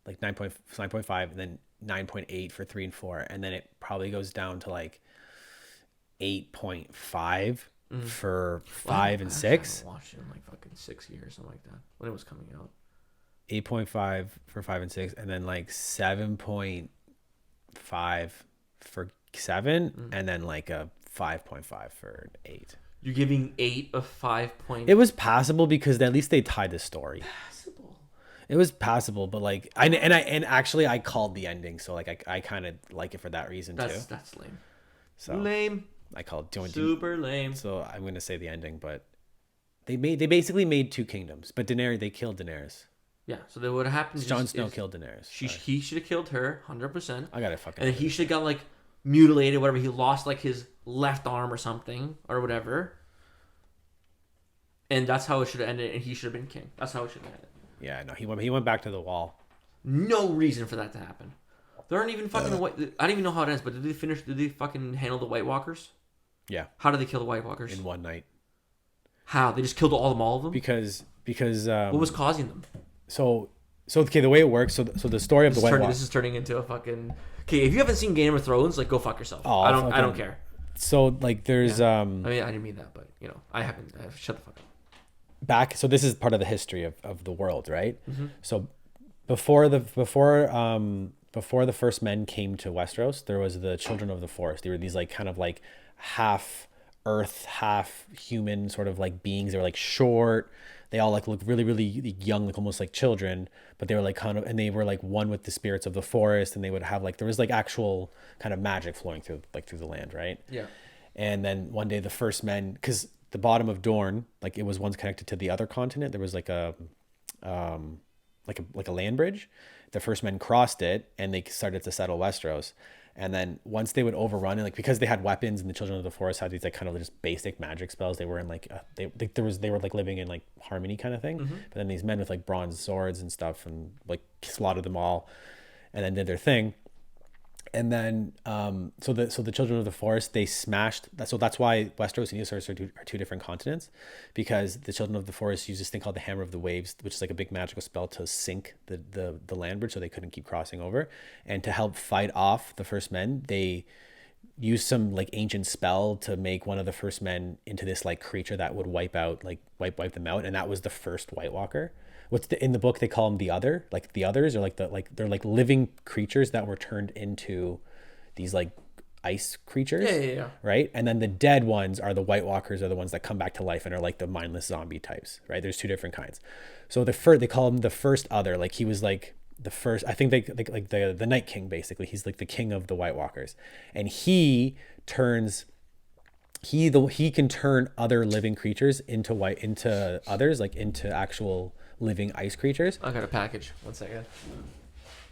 like 9.5, and then 9.8 for 3 and 4, and then it probably goes down to like 8.5 for 5 and 6. I haven't watched it in like fucking 6 years, something like that, when it was coming out. 8.5 for 5 and 6, and then like 7.5 for 7, and then like a 5.5 for 8. You're giving 8 a 5 point. It was passable because at least they tied the story. Passable. It was passable, but like I called the ending, so like I kind of like it for that reason too. That's lame. So Lame. I called Super lame. So I'm gonna say the ending, but they basically made 2 kingdoms, but they killed Daenerys. Yeah. So then what happened? Jon Snow killed Daenerys. He should have killed her 100%. I got it fucking. And then he should have got like mutilated, whatever. He lost like his left arm or something or whatever. And that's how it should have ended. And he should have been king. That's how it should have ended. Yeah, no, he went back to the wall. No reason for that to happen. There aren't even fucking. I don't even know how it ends. But did they fucking handle the White Walkers? Yeah. How did they kill the White Walkers? In one night. How they just killed all of them? Because what was causing them? So okay, the way it works. So the story of the White Walkers. This is turning into a fucking. Okay, if you haven't seen Game of Thrones, like go fuck yourself. Oh, I don't care. So like there's I mean, I didn't mean that, but you know, I haven't. Shut the fuck up. back. So this is part of the history of the world, right? So before the first men came to Westeros, there was the Children of the Forest. They were these like kind of like half earth, half human sort of like beings. They were like short. They all like look really, really young, like almost like children, but they were like kind of, and they were like one with the spirits of the forest, and they would have like, there was like actual kind of magic flowing through like through the land, right? Yeah. And then one day the first men, because the bottom of Dorne, like it was once connected to the other continent. There was like a like a land bridge. The first men crossed it and they started to settle Westeros. And then once they would overrun it, like because they had weapons and the children of the forest had these like kind of just basic magic spells, they were in like they were like living in like harmony kind of thing. But then these men with like bronze swords and stuff and like slaughtered them all, and then did their thing. And then so the children of the forest, they smashed that. So that's why Westeros and Essos are two different continents, because the children of the forest use this thing called the Hammer of the Waves, which is like a big magical spell to sink the land bridge so they couldn't keep crossing over. And to help fight off the first men, they used some like ancient spell to make one of the first men into this like creature that would wipe them out, and that was the first White Walker. In the book they call them the other, like the others, or like they're like living creatures that were turned into these like ice creatures. Yeah. Right. And then the dead ones are the White Walkers, are the ones that come back to life and are like the mindless zombie types. Right. There's two different kinds. So they call him the first other. Like he was like the first. I think they like the Night King basically. He's like the king of the White Walkers, and he can turn other living creatures into others, like into actual living ice creatures. I got a package. 1 second.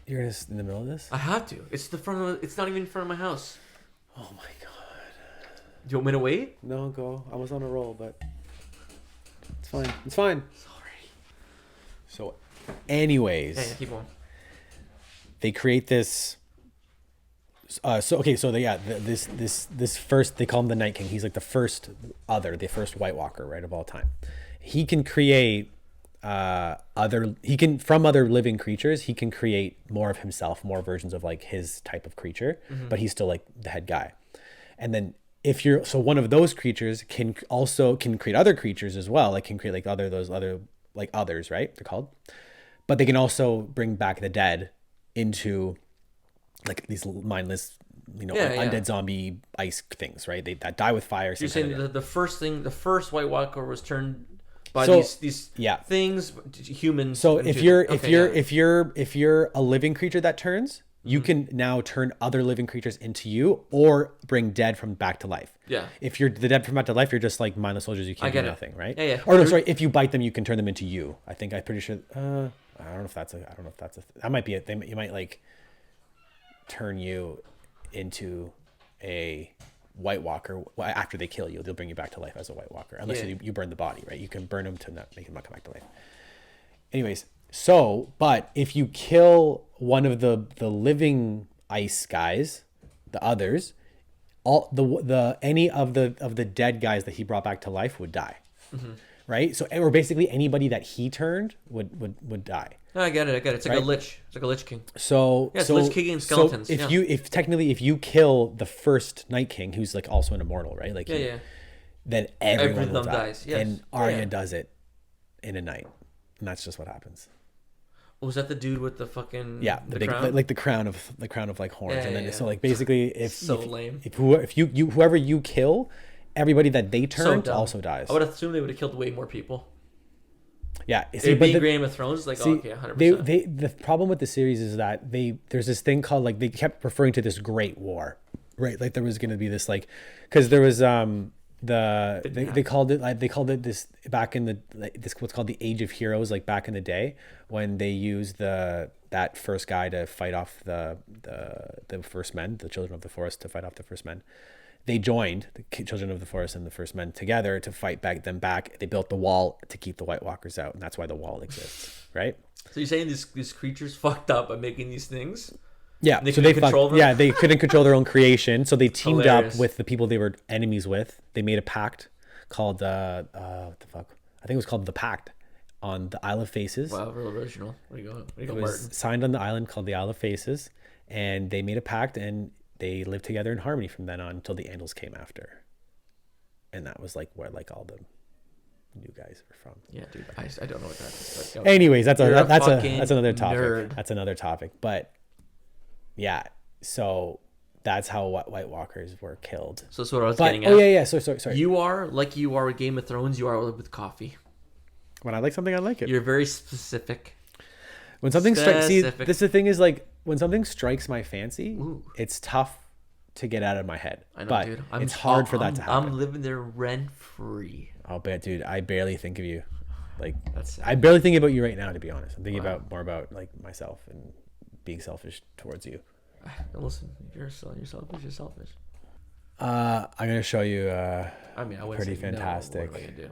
You're just in the middle of this? I have to. It's the front of. It's not even in front of my house. Oh my god. Do you want me to wait? No, go. I was on a roll, but it's fine. It's fine. Sorry. So, anyways, Yeah, keep going. they create this. This first, they call him the Night King. He's like the first first White Walker, right, of all time. He can create from other living creatures, he can create more of himself, more versions of like his type of creature, but he's still like the head guy. And then one of those creatures can create other creatures as well, like can create like those other like others, right? They're called. But they can also bring back the dead into like these mindless, undead zombie ice things, right? That die with fire. You're saying the first White Walker was turned by So, these yeah. things, humans. So into- if you're okay, if you're a living creature that turns, you can now turn other living creatures into you, or bring dead from back to life. Yeah. If you're the dead from back to life, you're just like mindless soldiers. You I can't get do it. nothing, right? Yeah. Or no, sorry. If you bite them, you can turn them into you. I'm pretty sure. I don't know if that's that might be it. You might like turn you into a White Walker after they kill you. They'll bring you back to life as a White Walker, unless you burn the body, right? You can burn them to not make them not come back to life. Anyways, but if you kill one of the living ice guys, the others, any of the dead guys that he brought back to life would die, right? So, or basically anybody that he turned would die. No, I get it. It's like Right? a lich. It's like a lich king. So Yeah, it's Lich King and skeletons, So if yeah. if you kill the first Night King, who's like also an immortal, right? Like then everyone will them die. dies, yes. And Arya Yeah. does it in a night, and that's just what happens. Was that the dude with the fucking The big crown? like the crown of like horns, Yeah, and then yeah, so yeah. like basically if So lame. if whoever you kill, everybody that they So turn dumb. also dies. I would assume they would have killed way more people. Yeah, It being Game of Thrones, like okay, 100%. The problem with the series is that there's this thing called like they kept referring to this Great War, right? Like there was going to be this like because there was they called it this back in this what's called the Age of Heroes, like back in the day when they used that first guy to fight off the first men, the children of the forest, to fight off the first men. They joined the children of the forest and the first men together to fight them back. They built the wall to keep the White Walkers out, and that's why the wall exists, right? So you're saying these creatures fucked up by making these things? Yeah, They so couldn't control them? Yeah, they couldn't control their own creation, so they teamed Hilarious. up with the people they were enemies with. They made a pact called what the fuck? I think it was called the Pact on the Isle of Faces. Wow, real original. Where you It go, was Martin? signed on the island called the Isle of Faces, and they made a pact, and they lived together in harmony from then on until the Andals came after, and that was like where like all the new guys are from. Yeah, dude. I don't know what that is. But, Anyways, that's You're a that's fucking another topic. nerd. That's another topic. But yeah, so that's how White Walkers were killed. So that's what I was But getting at. yeah. Sorry. You are like you are with Game of Thrones. You are with coffee. When I like something, I like it. You're very specific. When something strikes, see, Specific. this the thing is like when something strikes my fancy, Ooh. it's tough to get out of my head. I know, but dude. it's hard for that to happen. I'm living there rent free. I'll bet, dude. I barely think of you. Like That's sad. I barely think about you right now. To be honest, I'm thinking more about like myself and being selfish towards you. Listen, if you're selfish, you're selfish. I'm gonna show you. I mean, I would Pretty say fantastic. No, what am I gonna do?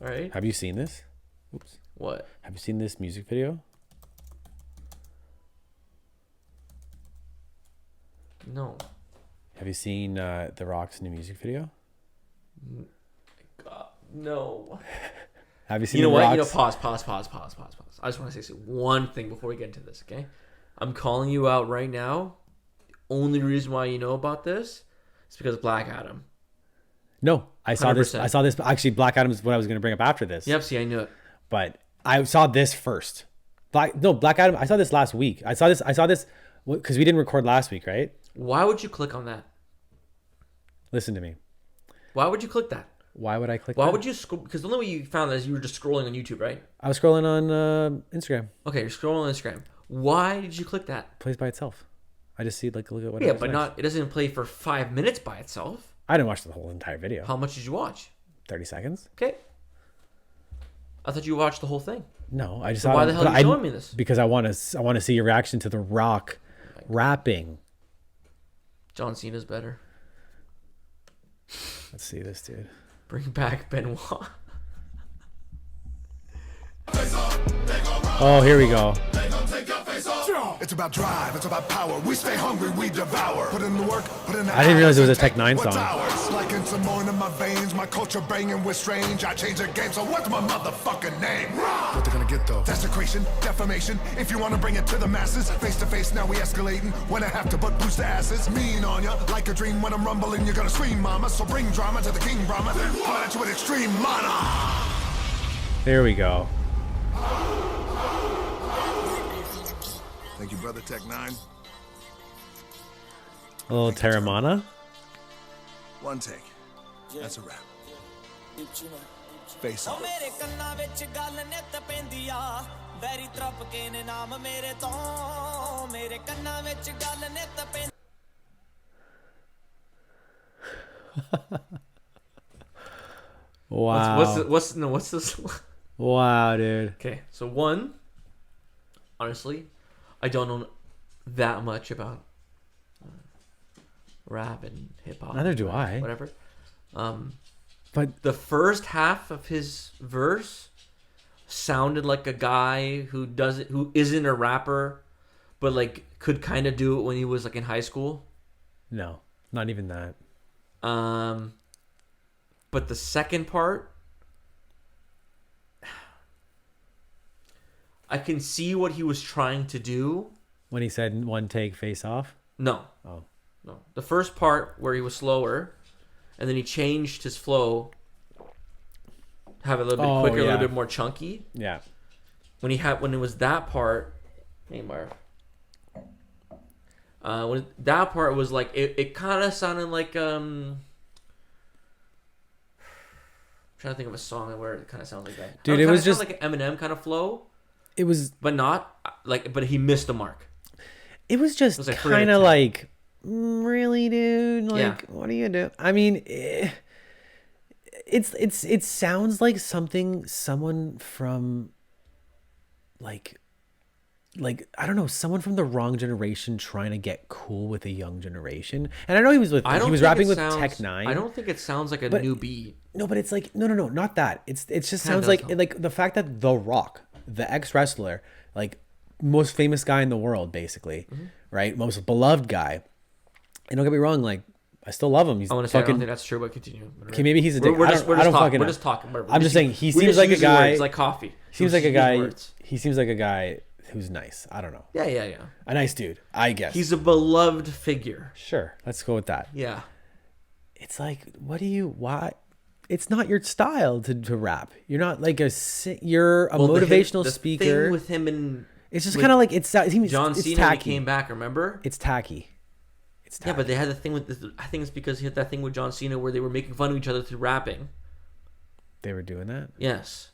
All right. Have you seen this? Oops. What? Have you seen this music video? No. Have you seen The Rock's new music video? God, no. Have you seen You know The what? Rock's? Pause. I just want to say one thing before we get into this, okay? I'm calling you out right now. The only reason why you know about this is because of Black Adam. No, I saw this. 100%. I saw this. Actually, Black Adam is what I was going to bring up after this. Yep, see, I knew it. But I saw this first. Black Adam. I saw this last week. I saw this because we didn't record last week, right? Why would you click on that? Listen to me. Why would you click that? Why would I click? Why that? would you scroll? Because the only way you found that is you were just scrolling on YouTube, right? I was scrolling on Instagram. Okay, you're scrolling on Instagram. Why did you click that? It plays by itself. I just see look at what. Yeah, it but next. it doesn't play for 5 minutes by itself. I didn't watch the whole entire video. How much did you watch? 30 seconds. Okay. I thought you watched the whole thing. No, I just. So why the hell are you showing me this? Because I want to see your reaction to The Rock rapping. John Cena's better. Let's see this, dude. Bring back Benoit. Oh, here we go. It's about drive, it's about power. We stay hungry, we devour. Put in the work, put in the I didn't realize it was a hours, Tech Nine what's song. ours. Like in some more in my veins, my culture banging with strange. I change the game, so what's my motherfucking name? What they gonna get though? Desecration, defamation. If you wanna bring it to the masses, face to face, now we escalating. When I have to but boost the asses, mean on ya. Like a dream when I'm rumbling, you're gonna scream, mama. So bring drama to the King Brahma. Come at you with extreme mana. There we go. Thank you, brother Tech 9. A little Terramana. One take. That's a wrap. Face off. ਮੇਰੇ ਕੰਨਾਂ ਵਿੱਚ ਗੱਲ ਨਿੱਤ ਪੈਂਦੀ ਆ very ਤਰਪ ਕੇ ਨੇ ਨਾਮ ਮੇਰੇ ਤੋਂ ਮੇਰੇ ਕੰਨਾਂ ਵਿੱਚ ਗੱਲ ਨਿੱਤ ਪੈਂਦੀ Wow. What's this? Wow, dude. Okay, so one, honestly, I don't know that much about rap and hip hop. Neither do I. Whatever. But The first half of his verse sounded like a guy who isn't a rapper, but like could kind of do it when he was like in high school. no, not even that. But the second part, I can see what he was trying to do. When he said one take, face off. No. Oh. No. The first part where he was slower, and then he changed his flow to have it a little bit quicker, a yeah. little bit more chunky. Yeah. When it was that part, hey Marv. When that part was like it kind of sounded like I'm trying to think of a song where it kind of sounds like that. Dude, it was just like an Eminem kind of flow, it was but he missed the mark. it was just was like 3 out of kind of 10. like really, dude. Like, Yeah. what do you do? I mean, it sounds like someone from like I don't know, someone from the wrong generation trying to get cool with a young generation. And I know he was I don't he was think rapping it with sounds- Tech Nine. I don't think it sounds like a But- new beat. No, but it's like no, not that. It just Kinda sounds does, like though. like the fact that The Rock, the ex wrestler, like most famous guy in the world, basically, Mm-hmm. right, most beloved guy. And don't get me wrong, like I still love him. He's I want to say I don't fucking think that's true, but continue. okay. Maybe he's a We're, dick. we're I just don't, we're I just don't talking. fucking We're know. just talking. Whatever. I'm just saying he seems like a guy. It's like coffee. Seems We like a use guy. words. He seems like a guy who's nice. I don't know. Yeah. A nice dude, I guess. He's a beloved figure. Sure. Let's go with that. Yeah. It's like, why? It's not your style to rap. You're not like you're a Well, motivational the speaker. thing with him and It's just with kind of like it seems John it's Cena when he tacky. came back. Remember? It's tacky. It's Yeah, but they had the thing with I think it's because he had that thing with John Cena where they were making fun of each other through rapping. they were doing that. Yes.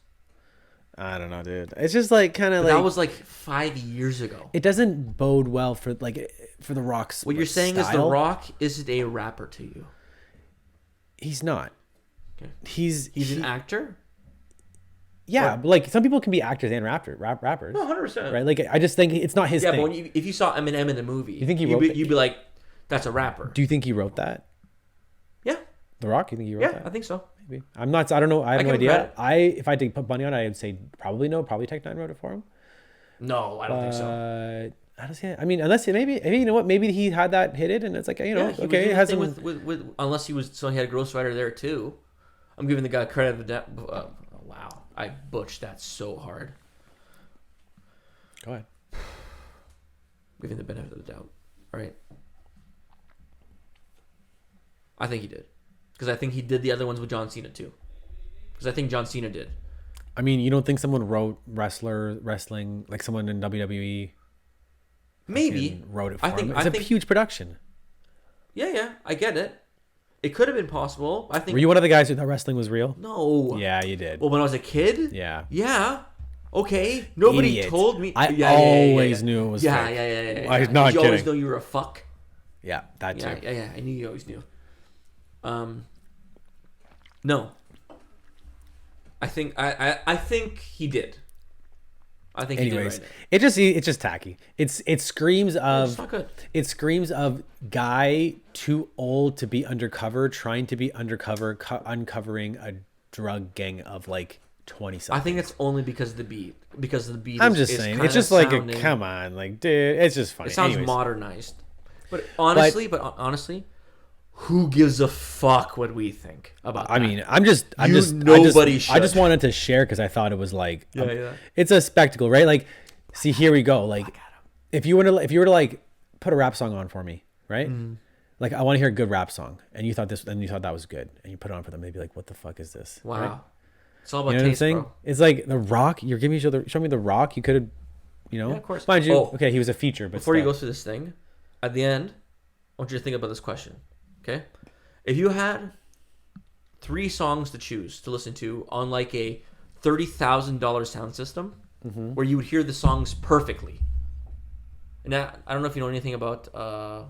I don't know, dude. It's just like kind of But like that was like 5 years ago. it doesn't bode well for for the Rock's. What you're saying is The Rock isn't a rapper to you. He's not. Okay. He's an actor? Yeah, but like some people can be actors and rappers. No, 100%. Right? Like I just think it's not his Yeah, thing. but if you saw Eminem in the movie, You think he you'd wrote be, that? you'd be like, that's a rapper. Do you think he wrote that? Yeah. The Rock? You think he wrote Yeah, that? I think so. Maybe. I'm not. I don't know. I have I no give him idea. credit. If I had to put money on it, I would say probably no. Probably Tech Nine wrote it for him. No, I don't think so. I don't see it. I mean, unless maybe you know what? Maybe he had that hit and it's like He okay, was it doing has the some. thing with unless he was so he had a ghostwriter there too. I'm giving the guy credit of the wow, I butched that so hard. Go ahead. Giving the benefit of the doubt, right? I think he did, because I think he did the other ones with John Cena too, because I think John Cena did. I mean, you don't think someone wrote wrestling like someone in WWE? Maybe Wrote it for I think him. It's a huge production. Yeah, I get it. It could have been possible. I think. Were you one of the guys who thought wrestling was real? No. Yeah, you did. Well, when I was a kid. Yeah. Yeah. Okay. Nobody Idiot. told me. I Yeah, always knew it was Yeah, fake. yeah. I was not Did you always kidding. know you were a fuck? Yeah, that too. Yeah. I knew you always knew. No. I think I think he did. I think Anyways, he did right it's just tacky. It screams of It's not good. It screams of guy too old to be undercover, trying to be undercover, uncovering a drug gang of like 20 something. I think it's only because of the beat. Because of the beat. I'm is- just is saying. kinda It's just like sounding- come on, like dude, it's just funny. It sounds Anyways. modernized. But honestly, who gives a fuck what we think about that? I mean, I just Nobody I just should. wanted to share because I thought it was like Yeah. it's a spectacle, right? Like, see, here we go. Like, if you were to like put a rap song on for me, right? Mm-hmm. Like, I want to hear a good rap song, and you thought that was good, and you put it on for them, they'd be like, "What the fuck is this?" Wow. Right? It's all about You know what I'm taste, saying? bro. It's like The Rock. You're giving show me The Rock. You could have, Yeah, of course. mind you. Oh. Okay, he was a feature, but Before you still. go through this thing, at the end, I want you to think about this question. Okay? If you had 3 songs to choose to listen to on like a $30,000 sound system where you would hear the songs perfectly. And I don't know if you know anything about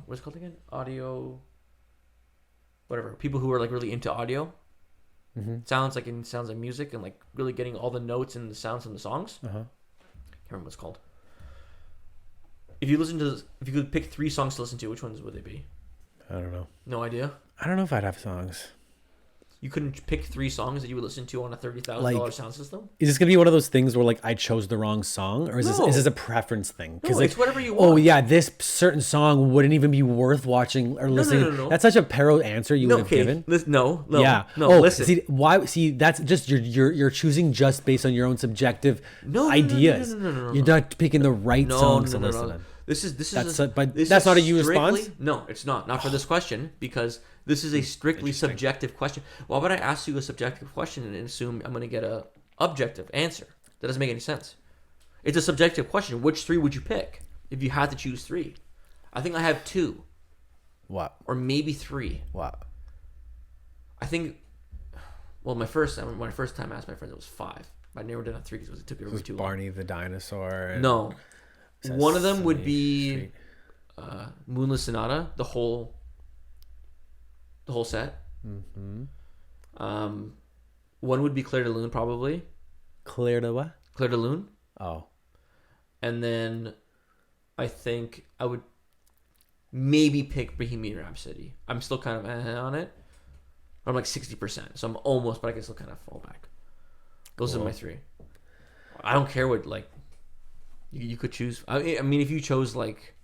what's it called again? Audio whatever. People who are like really into audio. It sounds like music and like really getting all the notes and the sounds from the songs. Uh-huh. Can't remember what it's called. If you could pick 3 songs to listen to, which ones would they be? I don't know. No idea. I don't know if I'd have songs. You couldn't pick 3 songs that you would listen to on a $30,000 Like- sound system. Is this gonna be one of those things where like I chose the wrong song, or is No. this a preference thing? No, like, it's whatever you oh want. yeah, this certain song wouldn't even be worth watching or listening. no. That's such a pero answer you would have given. No. Yeah. No. Listen. See why? See that's just you're choosing just based on your own subjective No. ideas. No. You're not picking the right songs to listen to. This is That's not a you response? strictly- No, it's not. Not for this question, because this is a strictly subjective question. Why would I ask you a subjective question and assume I'm going to get a objective answer? That doesn't make any sense. It's a subjective question. Which 3 would you pick if you had to choose 3? I think I have 2 What? or maybe 3. What? I think. Well, my first time I asked my friends, it was 5. I never did a 3 because it took me too long. Barney the dinosaur. And No, one of them would Sesame be Street. Moonless Sonata, the whole set. Mm-hmm. One would be Claire de Lune, probably. Claire de what? Claire de Lune, Oh, and then I think I would maybe pick Bohemian Rhapsody. I'm still kind of on it. I'm like 60%, so I'm almost, but I can still kind of fall back. Those are my 3. I don't care what like you could choose. I mean, if you chose like,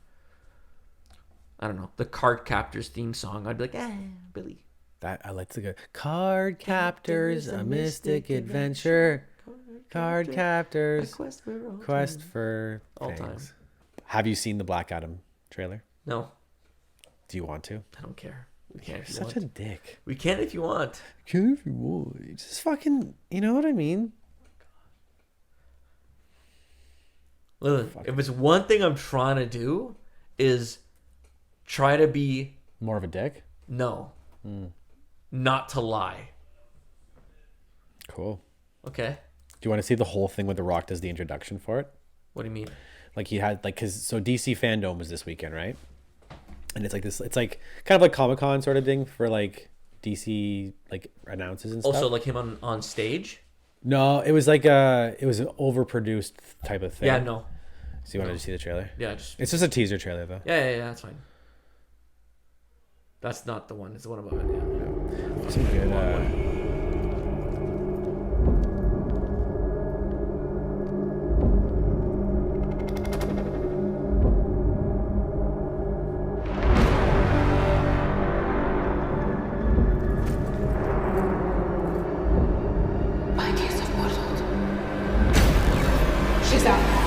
I don't know, the Card Captors theme song, I'd be like, Billy. that I like to go. Card Captors, a mystic adventure. Card Captors, quest for All time. things. Have you seen the Black Adam trailer? No, Do you want to? I don't care. We can You're if you such want. a dick. We can if you want. Can if you want. Just fucking, you know what I mean? Listen, if it's one thing I'm trying to do is try to be More of a dick. no, not to lie. Cool. Okay, Do you want to see the whole thing when The Rock does the introduction for it? what do you mean? Like he had like cause so DC Fandom was this weekend, right? And it's like this. It's like kind of like Comic-Con sort of thing for like DC like announces and stuff. Also, like him on stage. No, it was like it was an overproduced type of thing. Yeah, no. So you wanted to see the trailer? Yeah, just It's just a teaser trailer though. yeah, that's fine. That's not the one. It's the one above it. Yeah. Some good. My case of world. She's out.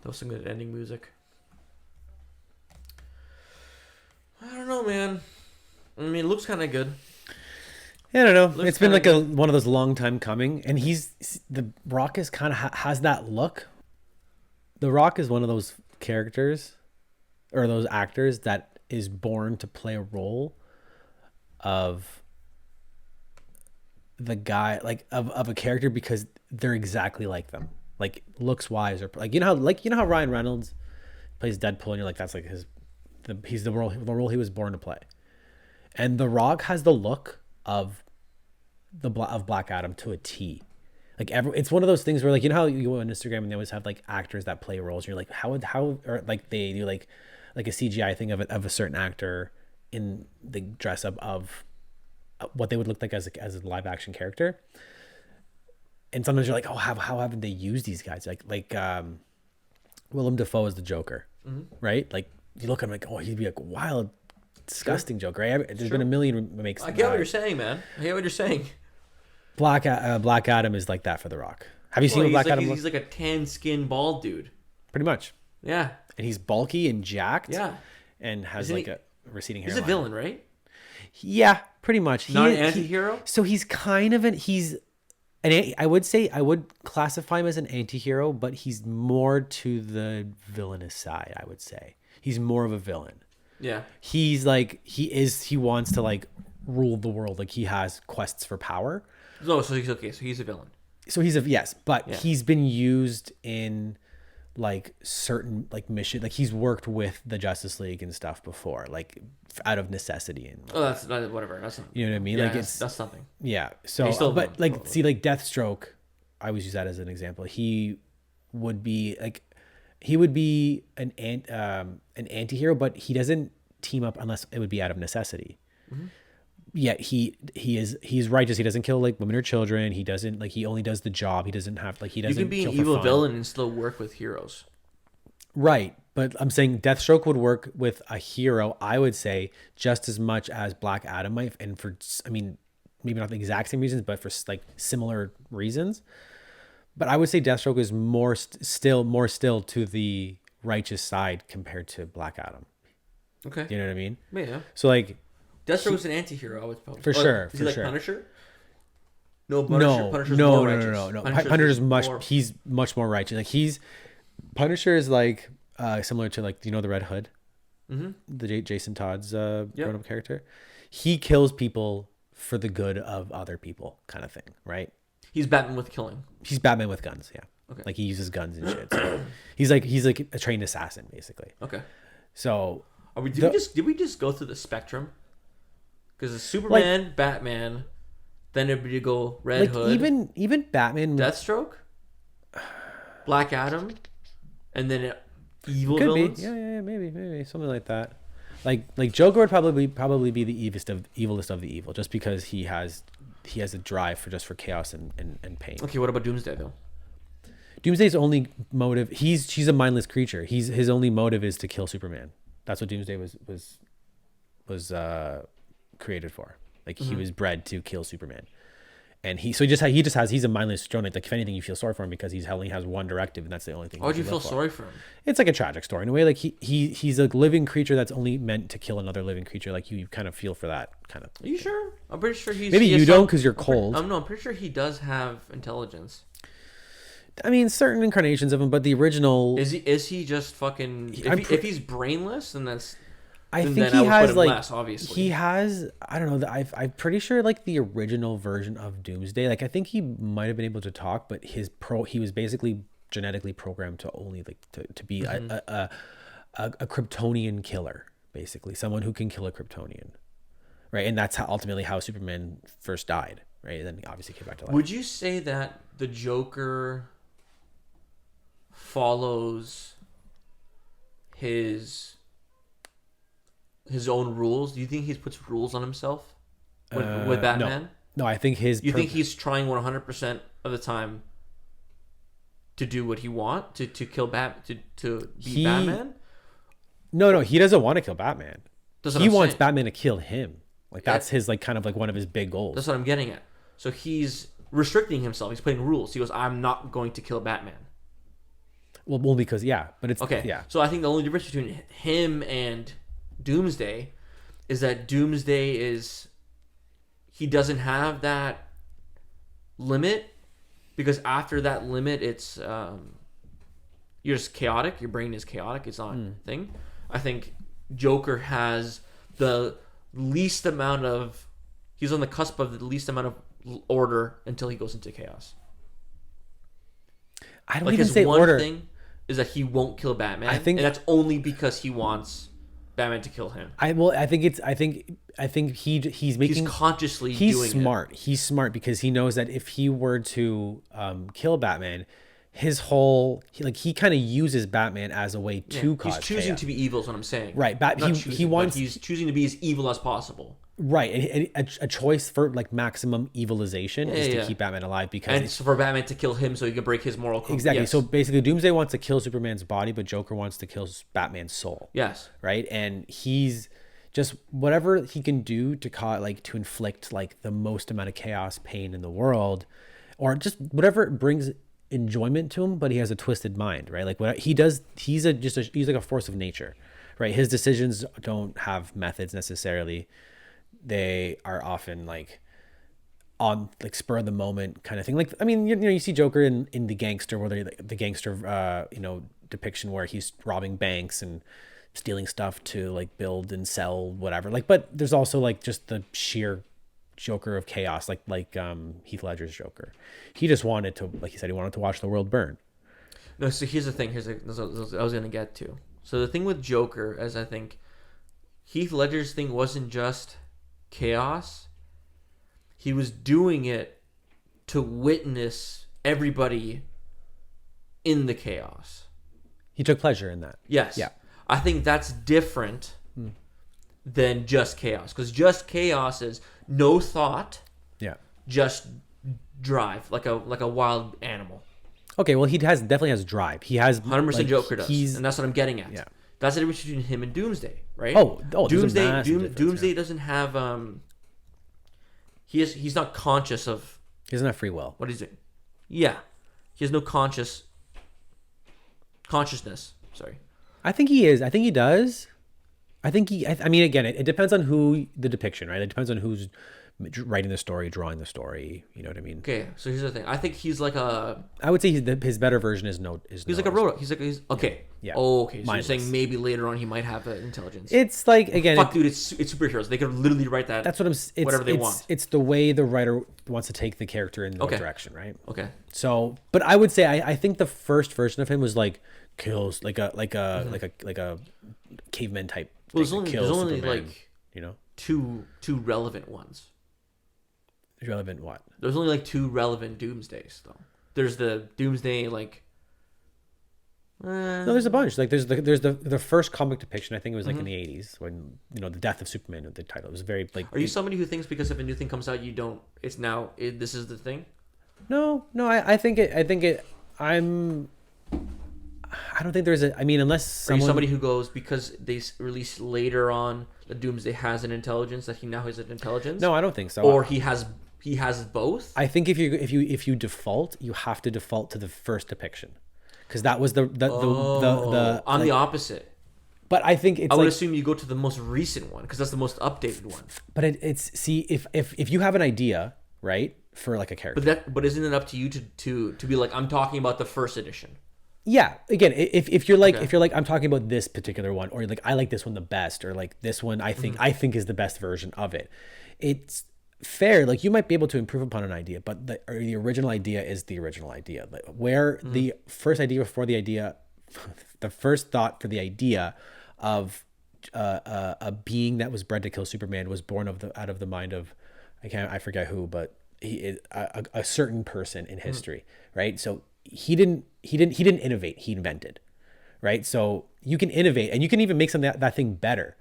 That was some good ending music. I don't know, man. I mean, it looks kind of good. Yeah, I don't know. Looks It's been kinda like one of those long time coming, and the Rock is kind of has that look. The Rock is one of those characters, or those actors that is born to play a role of the guy, like of a character because they're exactly like them, like looks wise, or like you know how Ryan Reynolds plays Deadpool, and you're like that's like he's the role he was born to play, and The Rock has the look of Black Adam to a T. Like it's one of those things where like you know how you go on Instagram and they always have like actors that play roles. And you're like how or like they do like a CGI thing of a certain actor in the dress up of what they would look like as a live action character. And sometimes you're like, oh, how haven't they used these guys? Like Willem Dafoe is the Joker, right? Like you look at him like, oh, he'd be like wild, disgusting Joker. Right? There's been a million remakes. I get what you're saying, man. I get what you're saying. Black Adam is like that for The Rock. Have you seen what Black Adam looks? He's like a tan skin bald dude. Pretty much. Yeah. And he's bulky and jacked. Yeah. And has Isn't a receding He's hairline. a villain, right? Yeah, pretty much. Not an anti-hero? So he's kind of I would classify him as an anti-hero, but he's more to the villainous side, I would say. He's more of a villain. Yeah. He's like he wants to like rule the world. Like he has quests for power. No, so he's okay. So he's a villain. So he's been used in like certain like mission, like he's worked with the Justice League and stuff before, like out of necessity and Oh, that's whatever. That's not, you know what I mean? yeah, Like that's something. yeah. So He's still a but villain, like totally. see like Deathstroke, I always use that as an example. He would be an anti-hero, but he doesn't team up unless it would be out of necessity. Yet he's righteous. He doesn't kill like women or children. He doesn't like he only does the job. He doesn't have like he You doesn't. can be an kill for evil fun. villain and still work with heroes. Right. But I'm saying Deathstroke would work with a hero, I would say, just as much as Black Adam might. And I mean, maybe not the exact same reasons, but for like similar reasons. But I would say Deathstroke is more still to the righteous side compared to Black Adam. Okay. You know what I mean? Yeah. So like, Deathstroke's an anti-hero, I would suppose. For sure, Is for he like sure. Punisher? No, Punisher's more righteous. No. Punisher's Punisher's more- he's much more righteous. Like Punisher is like similar to like, you know, the Red Hood, the Jason Todd's grown-up character. He kills people for the good of other people, kind of thing, right? He's Batman with killing. He's Batman with guns, yeah. Okay. Like he uses guns and shit. So he's like a trained assassin, basically. Okay. So Did we just go through the spectrum? Because it's Superman, Batman, then everybody go Red like Hood, even Batman Deathstroke, Black Adam, and then evil could villains. be. Yeah, maybe something like that. Like Joker would probably be the evilest of the evil, just because he has a drive for chaos and pain. Okay, what about Doomsday though? Doomsday's only motive, she's a mindless creature. His only motive is to kill Superman. That's what Doomsday was created for. Like he was bred to kill Superman. And he's a mindless drone. Like if anything, you feel sorry for him because he only has one directive, and that's the only thing. Why would you feel sorry for him? It's like a tragic story in a way. Like he's a living creature that's only meant to kill another living creature. Like you kind of feel for that kind of. Are you sure? I'm pretty sure he's. Maybe you don't because you're cold. I'm pretty sure he does have intelligence. I mean, certain incarnations of him, but the original Is he just fucking? If he's brainless, then that's. I then think I he would has put him like less, obviously. he has. I don't know. I'm pretty sure like the original version of Doomsday. Like I think he might have been able to talk, but he was basically genetically programmed to only like to be a Kryptonian killer, basically someone who can kill a Kryptonian, right? And that's ultimately how Superman first died, right? And then he obviously came back to life. Would you say that the Joker follows his own rules? Do you think he puts rules on himself with Batman? No, I think You think he's trying 100% of the time to do what he wants to kill to be Batman? No, he doesn't want to kill Batman. He wants saying. Batman to kill him. Like that's his like kind of like one of his big goals. That's what I'm getting at. So he's restricting himself. He's putting rules. He goes, "I'm not going to kill Batman." Well, because but it's Okay. yeah. So I think the only difference between him and Doomsday is that Doomsday he doesn't have that limit, because after that limit it's you're just chaotic. Your brain is chaotic. It's not a thing. I think Joker has the least amount of. He's on the cusp of the least amount of order until he goes into chaos. I don't Like even his say one order. thing is that he won't kill Batman. I think- and that's only because he wants Batman to kill him. I think he's making. He's consciously He's doing smart. He's smart because he knows that if he were to kill Batman, his whole he kind of uses Batman as a way it. to Yeah, cause he's choosing chaos. to be evil is what I'm saying. Right, Not he choosing, wants- but he's choosing to be as evil as possible. Right, and a choice for like maximum evilization is to yeah. keep Batman alive because And it's for Batman to kill him so he can break his moral code. exactly. Yes. So basically, Doomsday wants to kill Superman's body, but Joker wants to kill Batman's soul. Yes. Right, and he's just whatever he can do to to inflict like the most amount of chaos, pain in the world, or just whatever brings enjoyment to him. But he has a twisted mind, right? Like what he does, he's like a force of nature, right? His decisions don't have methods necessarily. They are often like on like spur of the moment kind of thing. Like I mean, you see Joker in the gangster, where the gangster depiction where he's robbing banks and stealing stuff to like build and sell whatever. Like, but there's also like just the sheer Joker of chaos, like Heath Ledger's Joker. He just wanted to, like he said, he wanted to watch the world burn. No, so here's the thing. That's what I was going to get to. So the thing with Joker is I think Heath Ledger's thing wasn't just chaos. He was doing it to witness everybody in the chaos. He took pleasure in that. Yes. Yeah. I think that's different than just chaos. Because just chaos is no thought, Yeah. just drive, like a wild animal. Okay. Well, he definitely has drive. He has 100% like, Joker does. And that's what I'm getting at. Yeah. That's the difference between him and Doomsday, right? Oh, there's a massive difference, Doomsday yeah. doesn't have he's not conscious of He doesn't have free will. what he's doing. Yeah. He has no consciousness. Sorry. I think he is. I think he does. I think I mean, again, it depends on who the depiction, right? It depends on who's writing the story, drawing the story. You know what I mean? Okay, so here's the thing. I think he's like a I would say his better version is he's like a robot. He's okay. Yeah. Oh, okay. So Mindless. you're saying maybe later on he might have an intelligence. It's like, again, Fuck, dude, it's superheroes. They could literally write that. that's what it's whatever they want. It's the way the writer wants to take the character in the Okay. direction, right? Okay. So, but I would say I think the first version of him was like kills like a caveman type. Well, thing, there's only Superman, like you know, two relevant ones. relevant what? There's only like two relevant Doomsdays though. There's the Doomsday like. No, there's a bunch. Like there's the first comic depiction. I think it was like in the 80s when the death of Superman. The title, it was very like. Are you somebody who thinks because if a new thing comes out, you don't? It's now. This is the thing. No. I think it. I don't think there's a. I mean, unless Are you someone. somebody who goes because they released later on the Doomsday has an intelligence that he now has an intelligence? No, I don't think so. Or he has both. I think if you default, you have to default to the first depiction, because that was the I'm the opposite. But I think it's I would like, assume you go to the most recent one because that's the most updated one. but it's see if you have an idea, right, for like a character. But isn't it up to you to be like, I'm talking about the first edition? Yeah, again, if you're like Okay. if you're like, I'm talking about this particular one, or like I like this one the best, or like this one I think is the best version of it. It's fair. Like you might be able to improve upon an idea, but the original idea is the original idea. Like, where the first idea for the idea, the first thought for the idea of a being that was bred to kill Superman was born out of the mind of I forget who, but a certain person in history, right? So he didn't innovate, he invented, right? So you can innovate and you can even make something that thing better,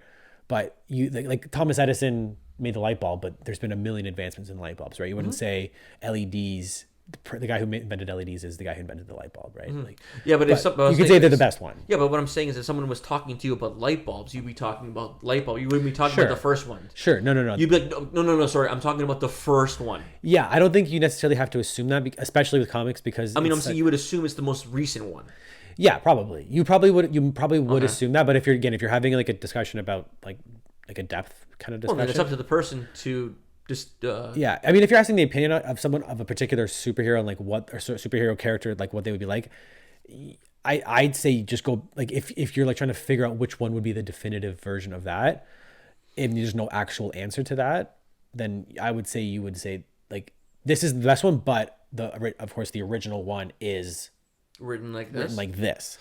but you like Thomas Edison made the light bulb, but there's been a million advancements in light bulbs, right? You wouldn't say LEDs. The guy who invented LEDs is the guy who invented the light bulb, right? Like, Yeah, but if you could say they're the best one. Yeah, but what I'm saying is, if someone was talking to you about light bulbs, you'd be talking about light bulb. You wouldn't be talking about the first one. Sure, no. You'd be like, no, sorry, I'm talking about the first one. Yeah, I don't think you necessarily have to assume that, especially with comics, because I mean, I'm it's saying you would assume it's the most recent one. yeah, probably. You probably would assume that, but if you're having like a discussion about like a depth kind of Well, discussion, then it's up to the person to just. yeah, I mean, if you're asking the opinion of someone of a particular superhero and like what or superhero character, like what they would be like, I'd say just go like if you're like trying to figure out which one would be the definitive version of that, and there's no actual answer to that, then I would say you would say like this is the best one, but of course the original one is Written like this. written like this.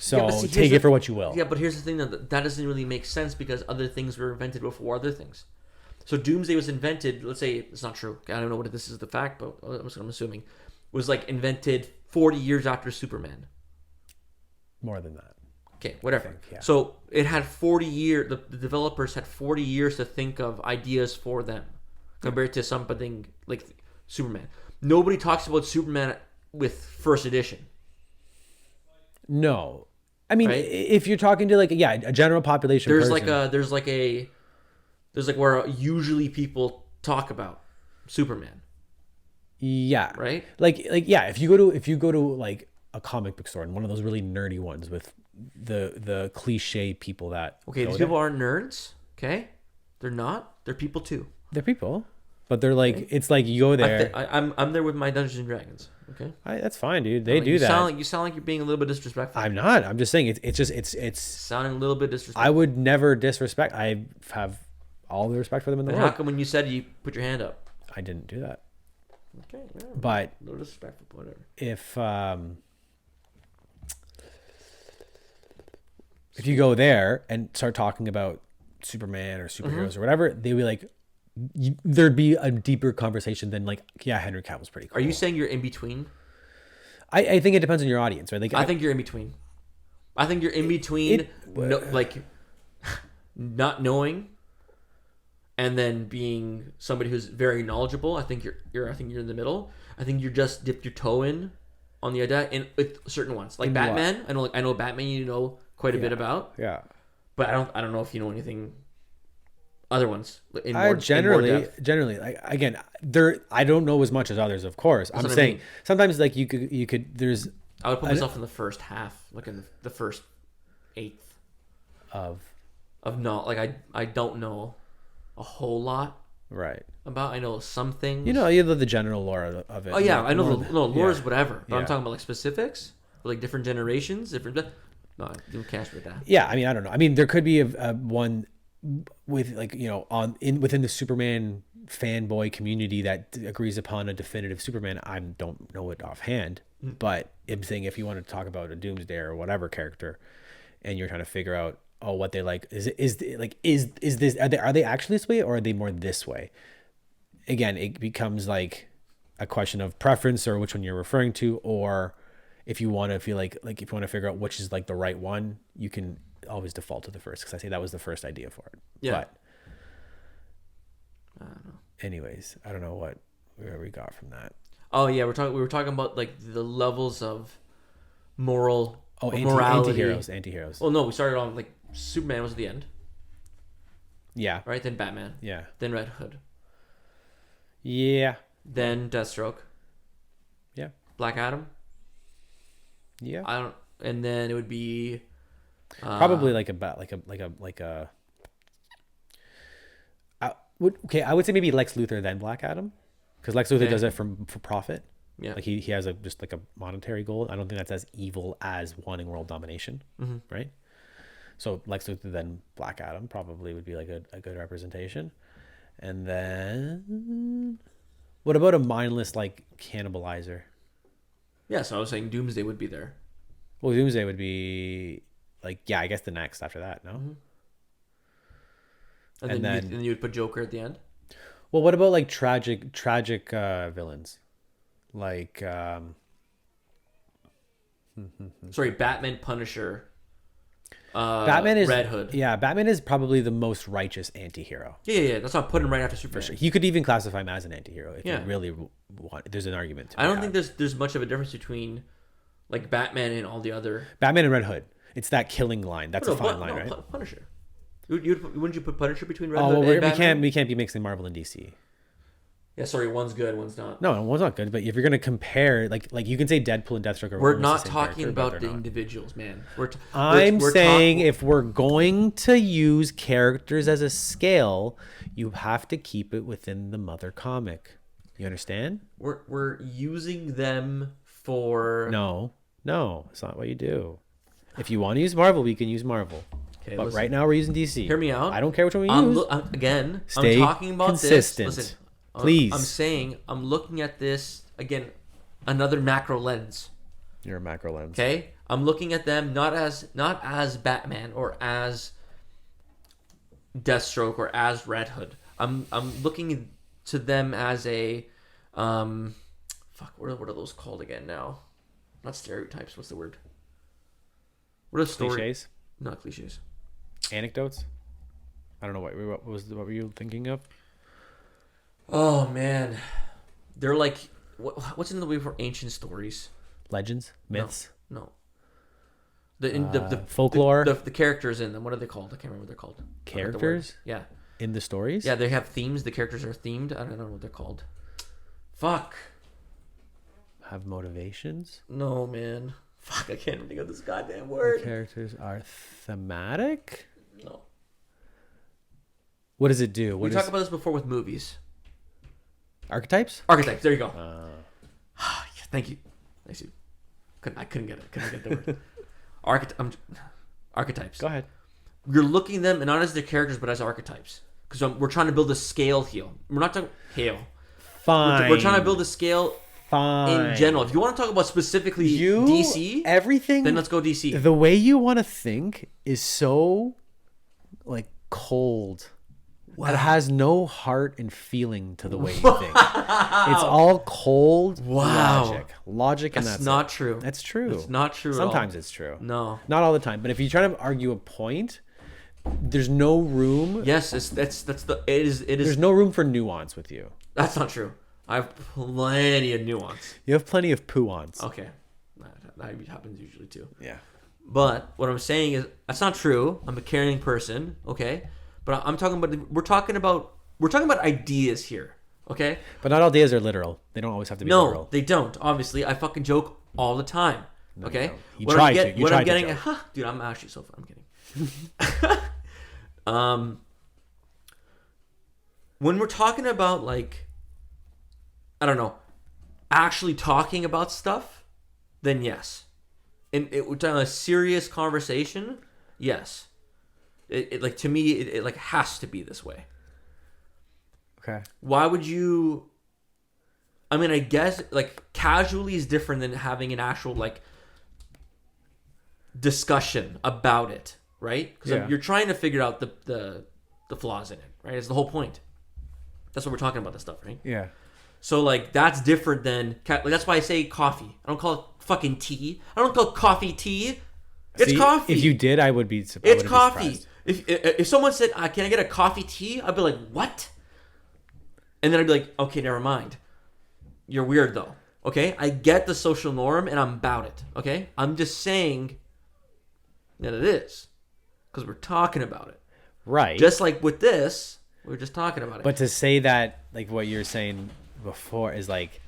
So Yeah, but see, take it for what you will. Yeah, but here's the thing that doesn't really make sense because other things were invented before other things. So Doomsday was invented. Let's say it's not true. I don't know what this is the fact, but I'm assuming was like invented 40 years after Superman. More than that. Okay, whatever. yeah. So it had 40 years. The developers had 40 years to think of ideas for them, compared to something like Superman. Nobody talks about Superman with first edition. No, I mean, Right? if you're talking to like a general population, There's person, there's like where usually people talk about Superman. yeah, Right? Like yeah, if you go to like a comic book store and one of those really nerdy ones with the cliche people that Okay, go these there, people aren't nerds. Okay, they're not. They're people too. they're people, but they're like it's like you go there. I'm there with my Dungeons and Dragons. Okay, That's fine, dude. They do you that. You sound like you're being a little bit disrespectful. I'm not. I'm just saying it's. Sounding a little bit disrespectful. I would never disrespect. I have all the respect for them in the And how world. come when you said it, you put your hand up? I didn't do that. Okay, yeah, But a little disrespectful, but whatever. if you go there and start talking about Superman or superheroes or whatever, they'd be like, there'd be a deeper conversation than like, yeah, Henry Cavill's pretty cool. Are you saying you're in between? I think it depends on your audience, right? Like, I think you're in between. I think you're in between, like not knowing, and then being somebody who's very knowledgeable. I think you're in the middle. I think you're just dipped your toe in on the idea in with certain ones, like In Batman. I know Batman. You know quite a bit about, yeah. but I don't know if you know anything. Other ones in I more generally depth. like again I don't know as much as others, of course. I'm what I saying mean. sometimes like you could there's I would put myself in the first half, like in the first eighth of of not like I don't know a whole lot Right. about. I know some things. You know the general lore of it. Oh yeah, I know More the lore is yeah. whatever. But I'm Yeah. talking about like specifics, like different generations, different. No, you can't with that. Yeah, I mean, I don't know. I mean, there could be a one with like within the Superman fanboy community that agrees upon a definitive Superman. I don't know it offhand, but I'm saying if you want to talk about a Doomsday or whatever character, and you're trying to figure out what they like, is this are they actually this way or are they more this way? Again, it becomes like a question of preference or which one you're referring to, or if you want to feel like if you want to figure out which is like the right one, you can always default to the first because I say that was the first idea for it. Yeah. But I don't know. Anyways, I don't know where we got from that. Oh yeah, we were talking about like the levels of morality. Anti-heroes. Well, no, we started on like Superman was at the end, Yeah. right? Then Batman, Yeah. then Red Hood, Yeah. then Deathstroke, Yeah. Black Adam. Yeah. I don't, and then it would be Probably like a. I would say maybe Lex Luthor then Black Adam, because Lex Luthor Okay. does it for profit. Yeah. Like he has just like a monetary goal. I don't think that's as evil as wanting world domination, right? So Lex Luthor then Black Adam probably would be like a good representation. And then what about a mindless like cannibalizer? Yeah, so I was saying Doomsday would be there. Well, Doomsday would be like, yeah, I guess the next after that, no? And then you would put Joker at the end. Well, what about like tragic villains? Like Sorry, Batman, Punisher, Batman is Red Hood. Yeah, Batman is probably the most righteous anti-hero. Yeah. That's why I put him right after Superman. Sure. You could even classify him as an anti-hero if Yeah. you really want. There's an argument to I don't be think had. there's much of a difference between like Batman and all the other. Batman and Red Hood. It's that killing line. That's a fine line, right? Punisher. Wouldn't you put Punisher between Red Oh, Hood well, and we Batman? can't be mixing Marvel and DC. Yeah, sorry, one's good, one's not. No, one's not good. But if you're gonna compare, like you can say Deadpool and Deathstroke are We're almost not the same talking character, but about they're the not. individuals, man. I'm saying talking. if we're going to use characters as a scale, you have to keep it within the mother comic. You understand? We're using them for No, it's not what you do. If you want to use Marvel, we can use Marvel. Okay, But listen. right now we're using DC. Hear me out. I don't care which one we I'm use. again. Stay I'm talking about consistent. this. Listen, Please. I'm saying I'm looking at this again, another macro lens. You're a macro lens. Okay, I'm looking at them not as Batman or as Deathstroke or as Red Hood. I'm looking to them as a what are those called again now? Not stereotypes. What's the word? What are stories? Cliches, Not cliches. anecdotes. I don't know what were you thinking of? Oh man, they're like what's in the way for ancient stories? Legends, myths, No. The folklore? The characters in them. What are they called? I can't remember what they're called. I forgot the word. Characters Yeah. in the stories. Yeah, they have themes. The characters are themed. I don't know what they're called. Fuck. Have motivations. No, man. Fuck, I can't even think of this goddamn The word. characters are thematic. No. What does it do? We What is talked about this before with movies. archetypes? Archetypes. There you go. Thank you. I see. I couldn't get it. Couldn't get the word. Archetypes. Go ahead. You're looking at them not as their characters, but as archetypes. Because we're trying to build a scale here. We're not talking Hale. Fine. We're trying to build a scale Fine. in general. If you want to talk about specifically You DC, everything. then let's go DC. The way you want to think is so like cold. It has no heart and feeling to the way you think. It's all cold Wow. logic, and That's that's not it. true. That's true. It's not true at all. Sometimes it's true. No. Not all the time. But if you try to argue a point, there's no room. Yes, it is. There's no room for nuance with you. That's not true. I have plenty of nuance. You have plenty of puance. Okay, that happens usually too. Yeah. But what I'm saying is that's not true. I'm a caring person, okay? But I'm talking about we're talking about ideas here, okay? But not all ideas are literal. They don't always have to be No, literal. they don't. Obviously, I fucking joke all the time. Okay, you don't. You what try I'm to. You what try I'm to getting, joke. dude, I'm actually so fun. I'm kidding. when we're talking about like, I don't know, actually talking about stuff, then yes. And we're talking a serious conversation, yes. It like to me, it like has to be this way. Okay. Why would you? I mean, I guess like casually is different than having an actual like discussion about it, right? Because Yeah. you're trying to figure out the flaws in it, right? It's the whole point. That's what we're talking about. This stuff, right? Yeah. So like that's different than like, that's why I say coffee. I don't call it fucking tea. I don't call coffee tea. It's See, coffee. If you did, I would be. It's coffee. If someone said, "Can I get a coffee tea?" I'd be like, "What?" And then I'd be like, "Okay, never mind. You're weird though." Okay, I get the social norm and I'm about it. Okay, I'm just saying that it is because we're talking about it. Right. Just like with this, we're just talking about it. But to say that, like what you're saying before, is like,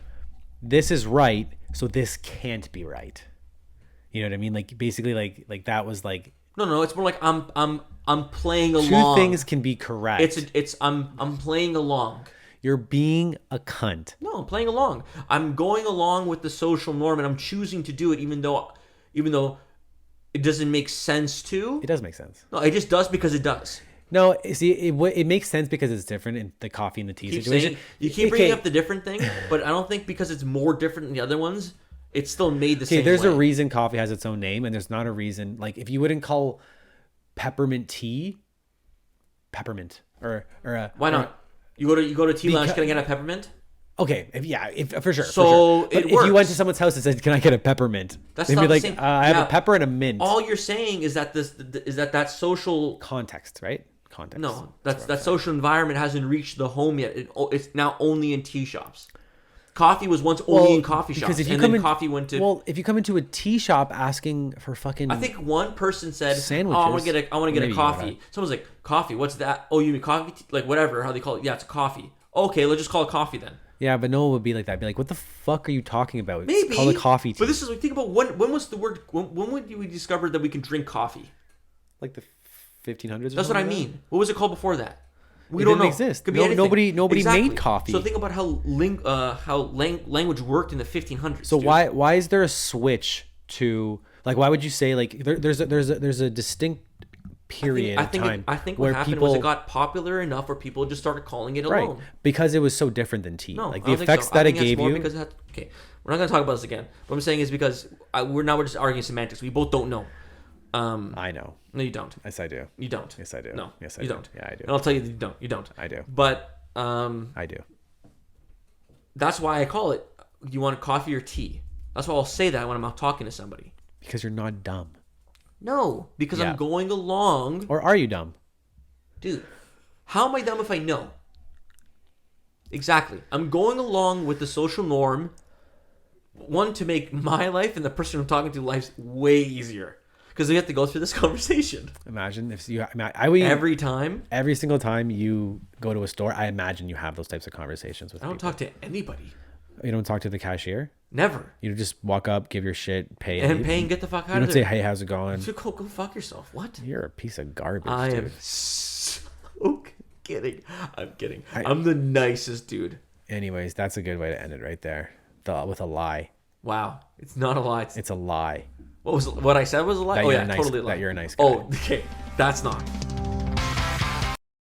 this is right, so this can't be right. You know what I mean? Like basically, like that was like no, it's more like I'm playing along. two things can be correct. I'm playing along. You're being a cunt. No, I'm playing along. I'm going along with the social norm, and I'm choosing to do it, even though it doesn't make sense to. It does make sense. No, it just does because it does. No, see, it makes sense because it's different in the coffee and the tea situation. You keep bringing up the different thing, but I don't think because it's more different than the other ones, it's still made the same way. There's a reason coffee has its own name, and there's not a reason. Like if you wouldn't call peppermint tea peppermint or why not? You go to tea lounge. Can I get a peppermint? Okay, if for sure. So But if works. you went to someone's house and said, "Can I get a peppermint?" That's they'd not be the like, same. "I have Yeah. a pepper and a mint." All you're saying is that that social Context, right? Context. no, that social environment hasn't reached the home yet. It's now only in tea shops. Coffee was once only in coffee shops, because if you and come then in, coffee went to. Well, if you come into a tea shop asking for fucking, I think one person said, Sandwiches. "Oh, I want to get a Maybe coffee." not. Someone's like, "Coffee? What's that?" "Oh, you mean coffee? Like whatever, how they call it? Yeah, it's a coffee." Okay, let's just call it coffee then. yeah, but no one would be like that. Be like, "What the fuck are you talking about?" Maybe Call it coffee tea. But this is think about when was the word when would we discover that we can drink coffee? like the 1500s. That's what I mean. What was it called before that? We It don't didn't know. exist. Could be No- anything. nobody made coffee. So think about how language worked in the 1500s. So dude. why is there a switch to like? Why would you say like there's a distinct period I of think time I think where what happened people was it got popular enough where people just started calling it right alone. because it was so different than tea. No, like I the don't think effects so. that I it think that's gave more you. because okay, we're not going to talk about this again. What I'm saying is because we're just arguing semantics. We both don't know. I know. No, you don't. Yes, I do. You don't. Yes, I do. No, Yes, I you do. don't. Yeah, I do. And I'll tell you that you don't. You don't. I do. But I do. that's why I call it. You want coffee or tea? That's why I'll say that when I'm out talking to somebody. Because you're not dumb. No, because Yeah. I'm going along. Or are you dumb? Dude, how am I dumb if I know? Exactly. I'm going along with the social norm. One, to make my life and the person I'm talking to lives way easier. Because we have to go through this conversation. Imagine if you. I would Every time. every single time you go to a store. I imagine you have those types of conversations with I don't people. talk to anybody. You don't talk to the cashier. Never. You just walk up, give your shit, pay, And leave. pay and get the fuck You out don't of say, there. "Hey, how's it going?" Go fuck yourself. What? You're a piece of garbage, I dude. am so kidding. I'm kidding. I'm the nicest dude. Anyways, that's a good way to end it right there. With a lie. Wow. It's not a lie. It's a lie. What I said was a lie? That Oh you're yeah, a nice- totally a lie. that you're a nice guy. Oh, okay. That's not.